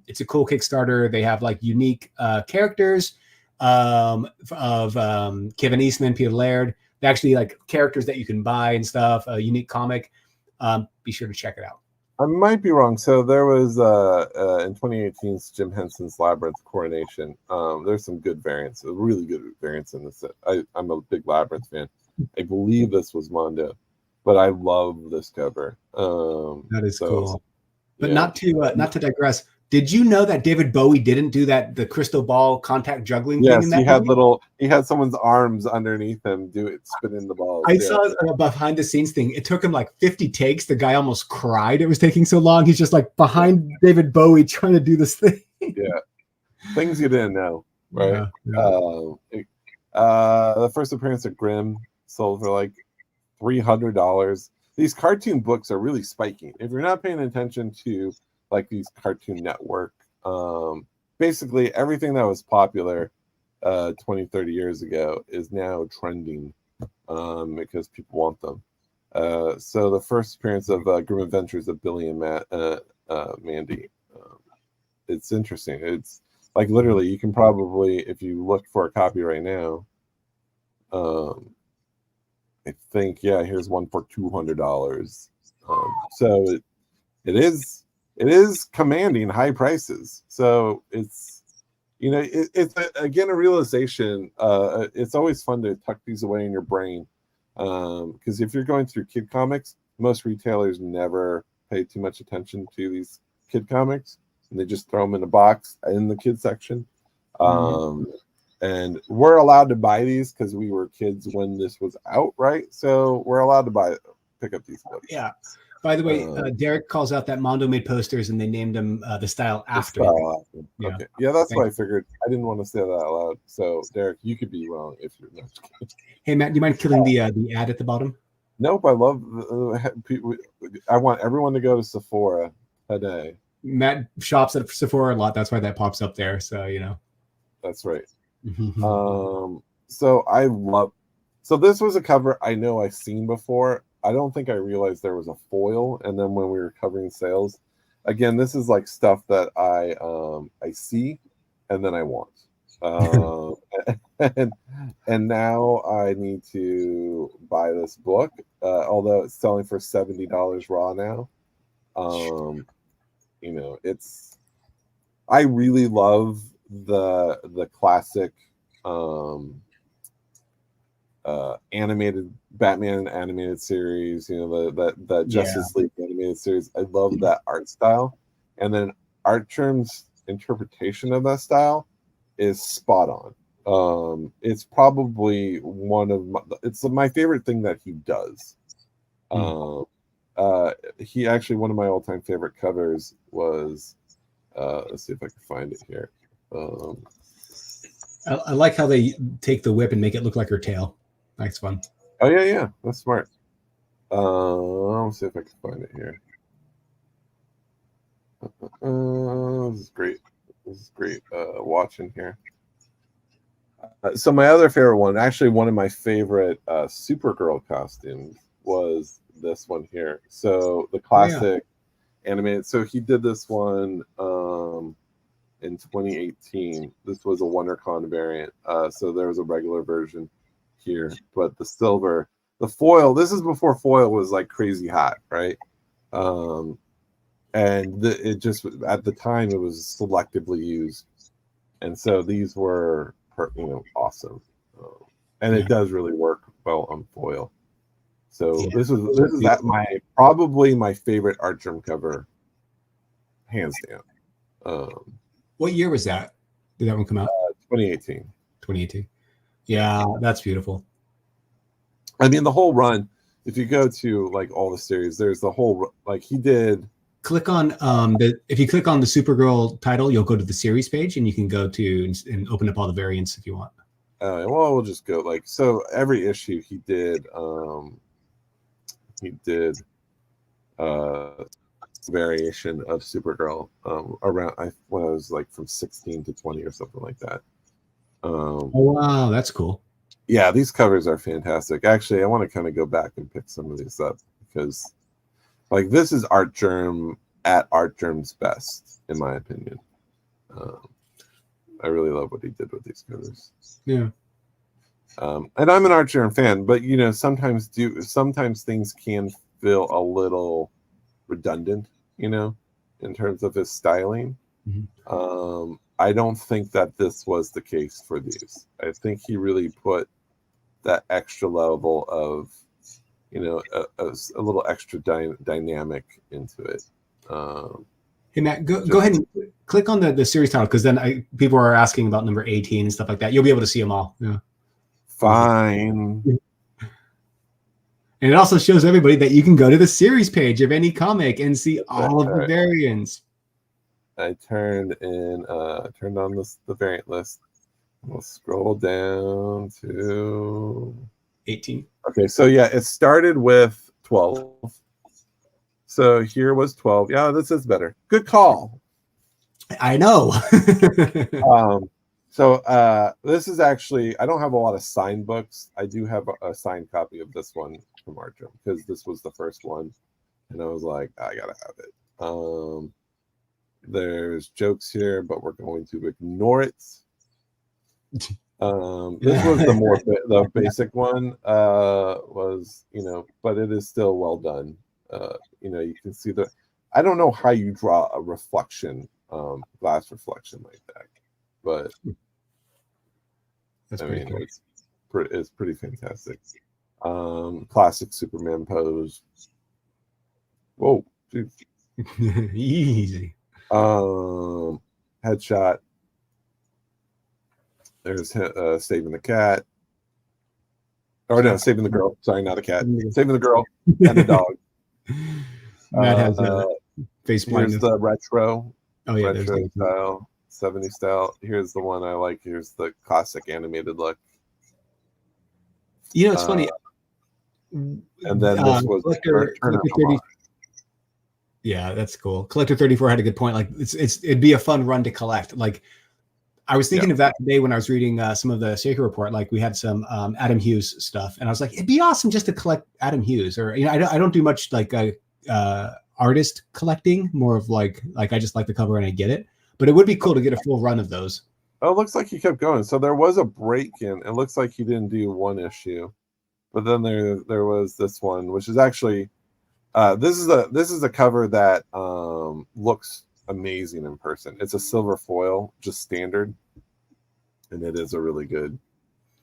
It's a cool Kickstarter. They have like unique characters of Kevin Eastman, Peter Laird. They actually like characters that you can buy and stuff. A unique comic. Be sure to check it out. I might be wrong. So there was in 2018's Jim Henson's Labyrinth Coronation. There's some good variants, a really good variants in this. I'm a big Labyrinth fan. I believe this was Mondo, but I love this cover. That is cool. But yeah. not to digress. Did you know that David Bowie didn't do the crystal ball contact juggling thing in that movie? He had someone's arms underneath him spinning the balls. I saw a behind the scenes thing. It took him like 50 takes. The guy almost cried. It was taking so long. He's just like behind David Bowie trying to do this thing. Yeah. Things you didn't know, right? Yeah. The first appearance of Grimm sold for like $300. These cartoon books are really spiking. If you're not paying attention to like these Cartoon Network, basically everything that was popular 20, 30 years ago is now trending because people want them. So the first appearance of Grim Adventures of Billy and Mandy, it's interesting. It's like literally you can probably, if you look for a copy right now, I think, yeah, here's one for $200. So it is commanding high prices. So it's, you know, it's again a realization. It's always fun to tuck these away in your brain, because if you're going through kid comics, most retailers never pay too much attention to these kid comics, and they just throw them in a box in the kid section. And we're allowed to buy these because we were kids when this was out, right? So we're allowed to pick up these books. Yeah. By the way, Derek calls out that Mondo made posters, and they named them the style after. Yeah. Okay. Yeah, that's what I figured. I didn't want to say that out loud. So, Derek, you could be wrong if you're not. Hey, Matt, do you mind killing the ad at the bottom? Nope. I love. I want everyone to go to Sephora today. Matt shops at Sephora a lot. That's why that pops up there. So you know. That's right. So I love. So this was a cover I know I've seen before. I don't think I realized there was a foil, and then when we were covering sales, again, this is like stuff that I see, and then I want, and now I need to buy this book, although it's selling for $70 raw now. You know, I really love the classic animated Batman animated series, you know, the Justice League animated series. I love that art style, and then Artgerm's interpretation of that style is spot on. It's probably it's my favorite thing that he does. He actually, one of my all-time favorite covers was let's see if I can find it here. I like how they take the whip and make it look like her tail. That's fun. Oh yeah, that's smart. Let's see if I can find it here. This is great. Watching here. So my other favorite one, actually one of my favorite Supergirl costumes, was this one here. So the classic animated. So he did this one in 2018. This was a WonderCon variant. So there was a regular version here, but the foil, this is before foil was like crazy hot, right? And it just, at the time, it was selectively used, and so these were awesome, and it does really work well on foil. So this is probably my favorite Artgerm cover, hands down. What year was that? Did that one come out? 2018. 2018. Yeah, that's beautiful. I mean, the whole run, if you go to like all the series, there's the whole, like he did. Click on if you click on the Supergirl title, you'll go to the series page, and you can go to and open up all the variants if you want. Well, we'll just go so every issue he did variation of Supergirl around when I was like from 16 to 20 or something like that. Oh wow, that's cool. Yeah, these covers are fantastic. Actually, I want to kind of go back and pick some of these up, because like this is Artgerm at Artgerm's best, in my opinion. I really love what he did with these covers. Yeah. And I'm an Artgerm fan, but you know, sometimes things can feel a little redundant, you know, in terms of his styling. I don't think that this was the case for these. I think he really put that extra level of, you know, a little extra dynamic into it. Hey Matt, go ahead and click on the series title, because then people are asking about number 18 and stuff like that. You'll be able to see them all. Yeah. Fine. And it also shows everybody that you can go to the series page of any comic and see all of the variants. I turned on the variant list. We'll scroll down to 18. Okay, so yeah, it started with 12. So here was 12. Yeah, this is better. Good call. I know. So this is actually, I don't have a lot of signed books. I do have a signed copy of this one from Artgerm, because this was the first one, and I was like, I gotta have it. There's jokes here, but we're going to ignore it. This was the basic one. Was but it is still well done. You can see I don't know how you draw a reflection, glass reflection like that, but That's pretty cool. It's pretty fantastic. Classic Superman pose. Whoa, dude. Easy. Headshot. There's saving the cat. Or no, saving the girl. Sorry, not the cat. Saving the girl and the dog. Matt has face blindness. Here's the retro. Oh yeah, retro style, 70s style. Here's the one I like. Here's the classic animated look. It's funny. And then this was Collector 30. Yeah, that's cool. Collector 34 had a good point. Like it'd be a fun run to collect. Like I was thinking of that today when I was reading some of the Shaker Report. Like we had some Adam Hughes stuff, and I was like, it'd be awesome just to collect Adam Hughes. Or I don't do much like artist collecting. More of like I just like the cover and I get it. But it would be cool to get a full run of those. Oh, it looks like he kept going. So there was a break in. It looks like he didn't do one issue, but then there was this one, which is actually this is a cover that looks amazing in person. It's a silver foil, just standard, and it is a really good,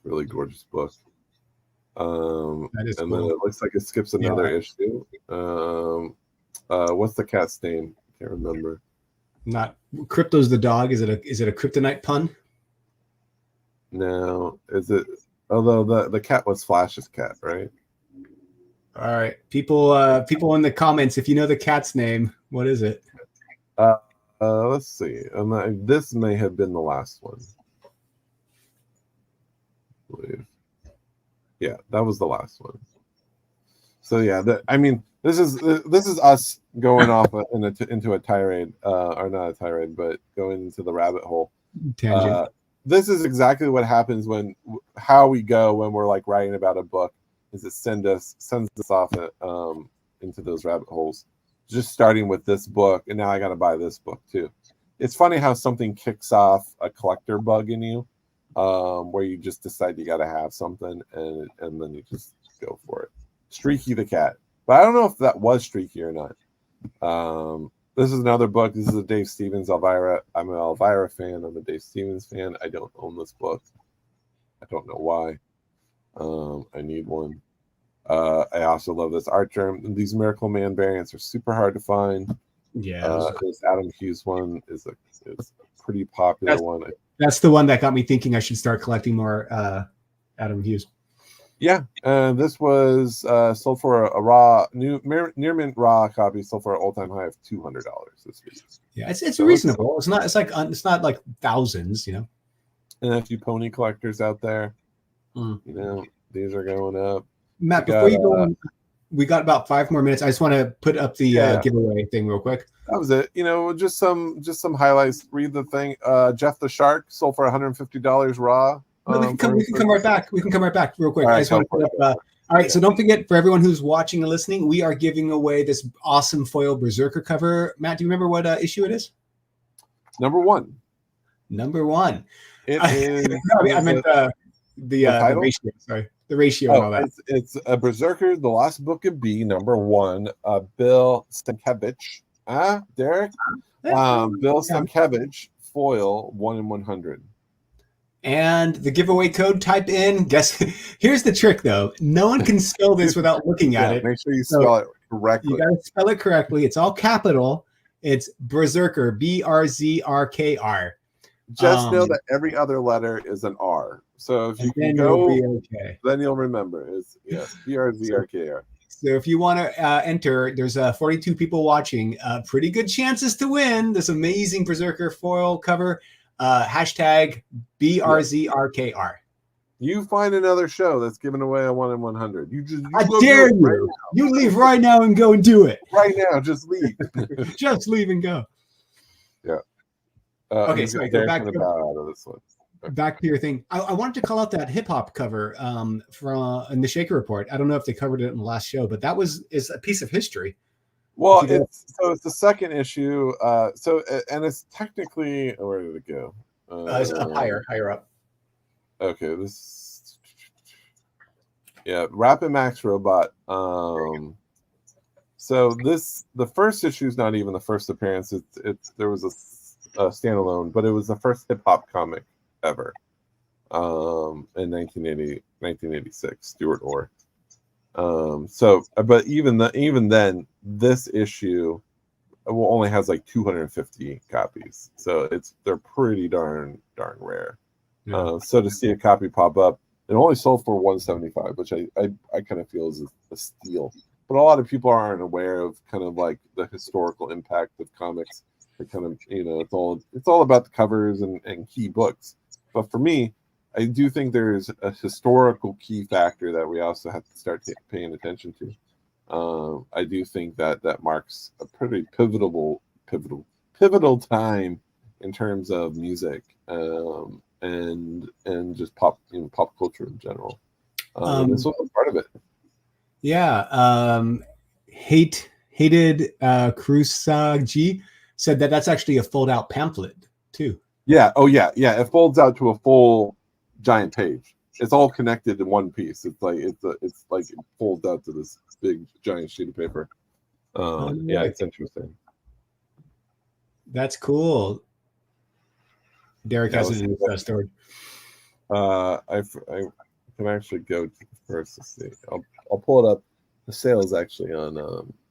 really gorgeous book. That is cool. Then it looks like it skips another issue. What's the cat's name? Can't remember. Not Crypto's the dog. Is it a kryptonite pun? No, is it? Although the cat was Flash's cat, right? All right, people in the comments, if you know the cat's name, what is it? Let's see. This may have been the last one. I believe. Yeah, that was the last one. So yeah, this is us going off into a tirade, or not a tirade, but going into the rabbit hole. Tangent. This is exactly what happens how we go when we're like writing about a book. Is it sends us off into those rabbit holes. Just starting with this book, and now I got to buy this book too. It's funny how something kicks off a collector bug in you, where you just decide you got to have something, and then you just go for it. Streaky the cat, but I don't know if that was Streaky or not. This is another book. This is a Dave Stevens Elvira. I'm an Elvira fan. I'm a Dave Stevens fan. I don't own this book. I don't know why. I need one. I also love this art term. These Miracle Man variants are super hard to find. Yeah. This Adam Hughes one is a pretty popular one. That's the one that got me thinking I should start collecting more Adam Hughes. Yeah, this was sold for a raw near mint raw copy, sold for an all-time high of $200 this week. Yeah, it's reasonable. It's not like thousands, And a few pony collectors out there, these are going up. Matt, before you go on, we got about 5 more minutes. I just want to put up the giveaway thing real quick. That was it. Just some highlights. Read the thing. Jeff the Shark sold for $150 raw. No, we can come right back. We can come right back real quick. I just want to put up. All right, so don't forget, for everyone who's watching and listening, we are giving away this awesome foil Berserker cover. Matt, do you remember what issue it is? Number 1. It is. I meant the ratio. Sorry, the ratio and all that. It's a Berserker, the Last Book of B, number 1. Bill Stankiewicz. Derek. Bill Stankiewicz foil 1 in 100. And the giveaway code, type in, here's the trick though. No one can spell this without looking at it. Make sure you spell it correctly. You gotta spell it correctly. It's all capital. It's Berserker, BRZRKR. Just know that every other letter is an R. So if you can go, then you'll remember. It's BRZRKR. So if you want to enter, there's 42 people watching. Pretty good chances to win this amazing Berserker foil cover. Hashtag BRZRKR. You find another show that's giving away a 1 in 100. I dare you. Right, you leave right now and go and do it. Right now, just leave. Just leave and go. Yeah. Okay, so go back to out of this one. Back to your thing. I wanted to call out that hip hop cover from in the Shaker Report. I don't know if they covered it in the last show, but that is a piece of history. Well, it's the second issue. And it's technically, where did it go? It's up higher up. Okay, this. Yeah, Rapid Max Robot. So the first issue is not even the first appearance. There was a standalone, but it was the first hip hop comic ever. In 1986, Stuart Orr. But even then, this issue only has like 250 copies, so they're pretty darn rare. Yeah. So to see a copy pop up, it only sold for 175, which I kind of feel is a steal. But a lot of people aren't aware of kind of like the historical impact of comics. They kind of, it's all about the covers and key books. But for me, I do think there's a historical key factor that we also have to start paying attention to. I do think that marks a pretty pivotal time in terms of music and just pop culture in general. This was a part of it. Yeah. Hated Krusagi said that's actually a fold out pamphlet too. Yeah. Oh yeah. Yeah. It folds out to a full giant page. It's all connected in one piece. It's like it folds out to this big giant sheet of paper. Yeah, it's interesting. That's cool. Derek has it in his story. I can actually go to the first to see. I'll pull it up. The sale is actually on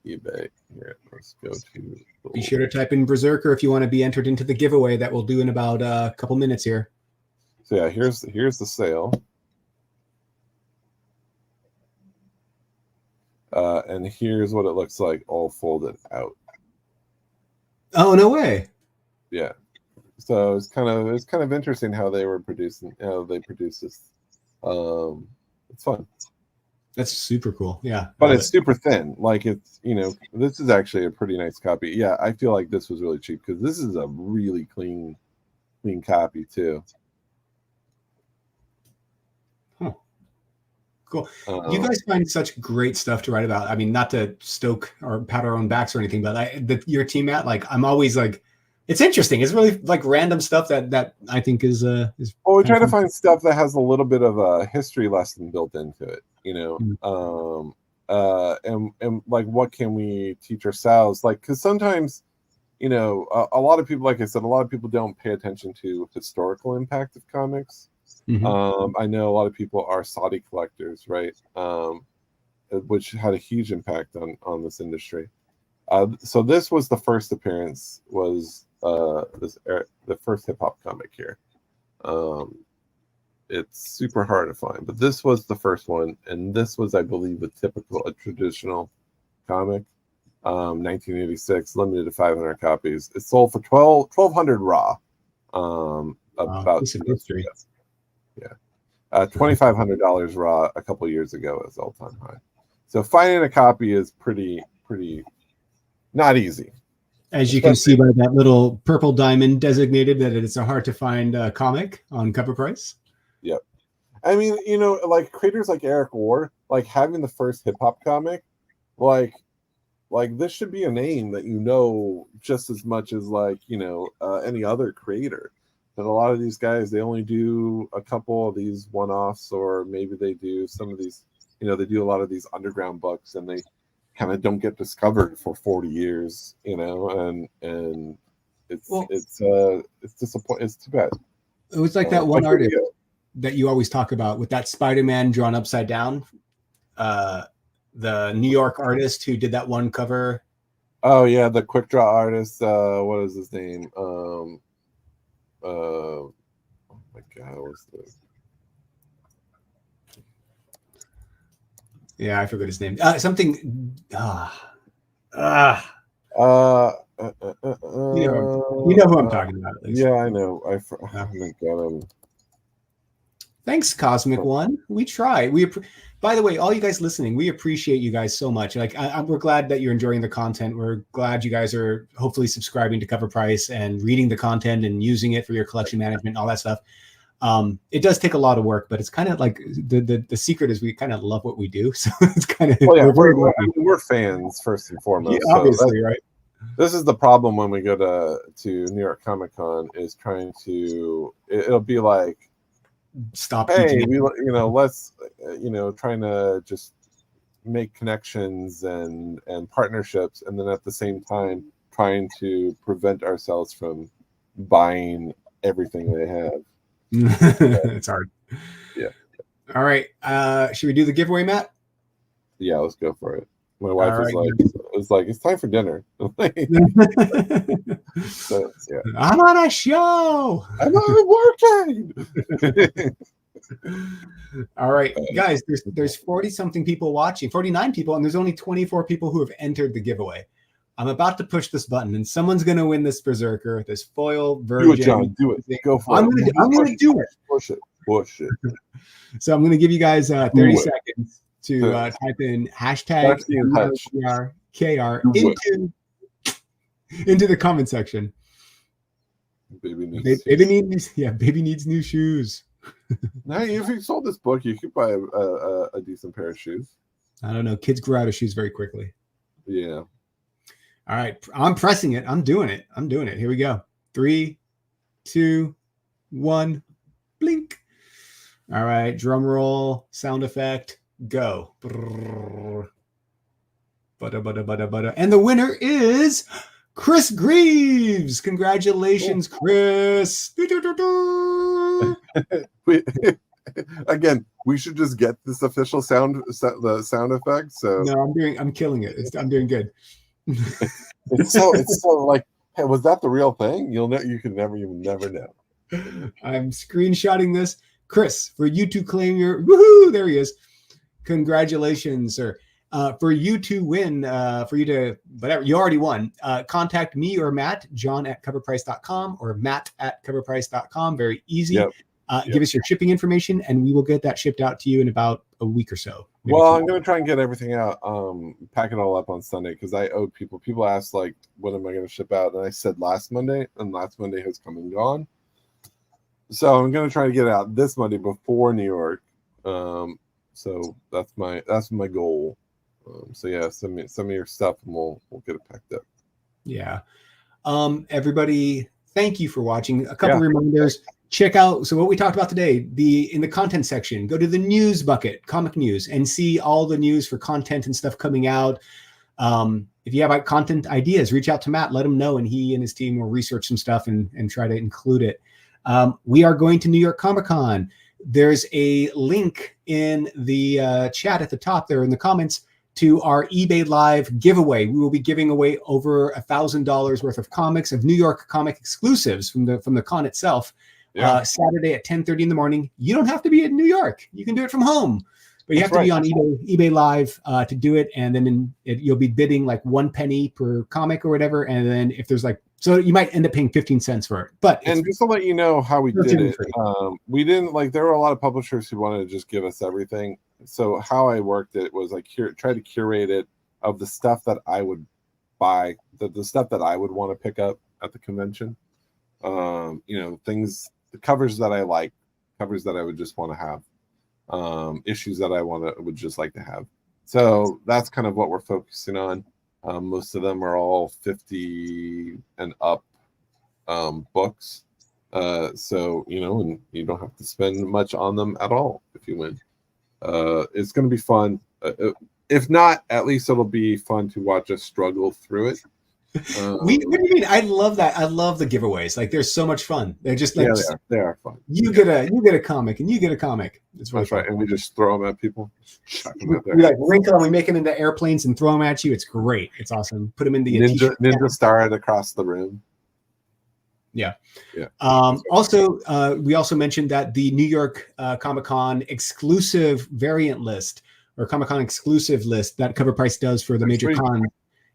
eBay. Here, let's go to. Be sure to type in Berserker if you want to be entered into the giveaway that we'll do in about a couple minutes here. So yeah, here's the sale. And here's what it looks like all folded out. Oh, no way. Yeah. So it's kind of interesting how they produce this. It's fun. That's super cool. Yeah. But it's super thin. Like this is actually a pretty nice copy. Yeah, I feel like this was really cheap because this is a really clean copy too. Cool. You guys find such great stuff to write about. I mean, not to stoke or pat our own backs or anything, but your team, Matt, like I'm always like, it's interesting. It's really like random stuff that I think is. Well, we try to find stuff that has a little bit of a history lesson built into it, and like what can we teach ourselves? Like, because sometimes, a lot of people, like I said, a lot of people don't pay attention to historical impact of comics. Mm-hmm. I know a lot of people are Saudi collectors, right? Which had a huge impact on this industry. So this was the first appearance, was the first hip hop comic here. It's super hard to find, but this was the first one, and this was, I believe, a traditional comic. 1986, limited to 500 copies. It sold for 1,200 raw. About 2 years ago. Yeah, $2,500 raw a couple years ago is all-time high. So finding a copy is pretty not easy. As you can see by that little purple diamond designated that it's a hard to find comic on cover price. Yep. I mean, like creators like Eric Orr, like having the first hip hop comic, like this should be a name that just as much as any other creator. But a lot of these guys, they only do a couple of these one-offs, or maybe they do some of these, they do a lot of these underground books, and they kind of don't get discovered for 40 years, and it's disappointing. It's too bad. It was like that one artist that you always talk about with that Spider-Man drawn upside down, the New York artist who did that one cover. Oh yeah, the quick draw artist. What is his name? Oh my God, what's this? Yeah, I forgot his name. Something. You know who I'm talking about. At least. Yeah, I know. I haven't got him. Thanks, Cosmic One. We try. By the way, all you guys listening, we appreciate you guys so much. Like, we're glad that you're enjoying the content. We're glad you guys are hopefully subscribing to Cover Price and reading the content and using it for your collection management and all that stuff. It does take a lot of work, but it's kind of like the secret is we kind of love what we do. So it's kind of we're fans first and foremost. Yeah, obviously, right? This is the problem when we go to New York Comic Con, is trying to. It'll be like stop. Hey, eating. let's trying to just make connections and partnerships, and then at the same time trying to prevent ourselves from buying everything they have. It's hard. Yeah. All right. Should we do the giveaway, Matt? Yeah, let's go for it. My wife All was right. like, it's time for dinner. So yeah, I'm on a show. I'm working. All right, guys. There's 40 something people watching, 49 people, and there's only 24 people who have entered the giveaway. I'm about to push this button, and someone's going to win this Berserker, this foil virgin. Do it, John. Do it. Go for it. I'm going to do it. Push it. Push it. So I'm going to give you guys 30 seconds to type in hashtag KR into the comment section. Baby needs new shoes. Now, if you sold this book, you could buy a decent pair of shoes. I don't know. Kids grow out of shoes very quickly. Yeah. All right. I'm pressing it. I'm doing it. Here we go. 3, 2, 1. Blink. All right. Drum roll. Sound effect. Go. Butter. And the winner is Chris Greaves. Congratulations, Chris. Again, we should just get this official the sound effect. So no, I'm killing it. I'm doing good. it's so like, hey, was that the real thing? You can never know. I'm screenshotting this, Chris, for you to claim your woohoo. There he is. Congratulations, sir. For you to win, for you to whatever you already won. Contact me or Matt, John@coverprice.com or Matt@coverprice.com. Very easy. Yep. Give us your shipping information, and we will get that shipped out to you in about a week or so. Well, I'm going to try and get everything out, pack it all up on Sunday because I owe people. People asked, like, when am I going to ship out? And I said last Monday, and last Monday has come and gone. So I'm going to try to get it out this Monday before New York. So that's my goal. So yeah, send me some of your stuff, and we'll get it packed up. Yeah. Everybody, thank you for watching. A couple reminders. Check out, so what we talked about today, in the content section, go to the news bucket, comic news, and see all the news for content and stuff coming out. If you have content ideas, reach out to Matt, let him know, and he and his team will research some stuff and try to include it. We are going to New York Comic Con. There's a link in the chat at the top there in the comments to our eBay Live giveaway. We will be giving away over $1,000 worth of comics, of New York comic exclusives from the con itself. Yeah. Saturday at 10:30 in the morning. You don't have to be in New York. You can do it from home, but you have to be on eBay Live to do it. And then you'll be bidding like 1 penny per comic or whatever. And then if there's so you might end up paying 15 cents for it. And just to let you know how we did it, we didn't there were a lot of publishers who wanted to just give us everything. So how I worked it was try to curate it of the stuff that I would buy, the stuff that I would want to pick up at the convention. Things. The covers that I like, covers that I would just want to have, issues that I would just like to have. So that's kind of what we're focusing on. Most of them are all 50 and up books. So, and you don't have to spend much on them at all if you win. It's going to be fun. If not, at least it'll be fun to watch us struggle through it. What do you mean? I love that. I love the giveaways. They're so much fun. They're just they are fun. You get a comic and you get a comic. It's really fun. Right. And we just throw them at people. We wrinkle them, we make them into airplanes and throw them at you. It's great. It's awesome. Put them into the ninja star it across the room. Yeah. Also, we also mentioned that the New York Comic-Con exclusive variant list or Comic-Con exclusive list that Cover Price does for the major con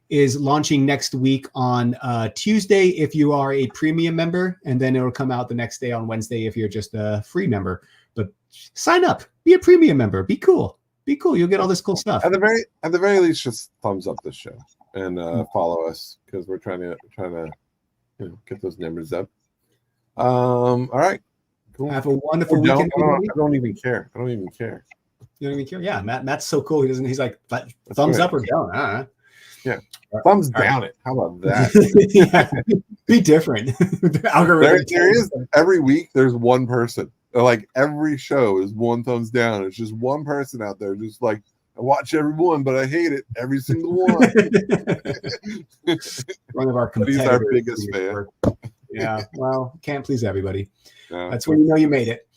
is launching next week on Tuesday if you are a premium member, and then it'll come out the next day on Wednesday if you're just a free member. But sign up, be a premium member, be cool. You'll get all this cool stuff. At the very least, just thumbs up this show and follow us because we're trying to get those numbers up. All right, cool. Have a wonderful weekend. I don't even care. You don't even care. Yeah, Matt's so cool. He's like thumbs up or down. Yeah, thumbs down it. How about that? Be different. The algorithm. There is every week. There's one person Like every show is 1 thumbs down. It's just one person out there just like, I watch every one, but I hate it every single one. One of our But he's competitors. our biggest fan. Yeah, well, can't please everybody. Yeah. That's when you know you made it.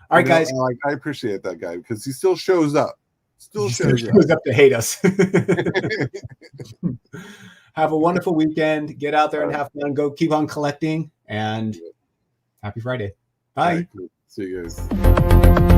All right, guys. I appreciate that guy because he still shows up. Still shows up to hate us. Have a wonderful weekend. Get out there and have fun. Go keep on collecting. And happy Friday. Bye. Right, cool. See you guys.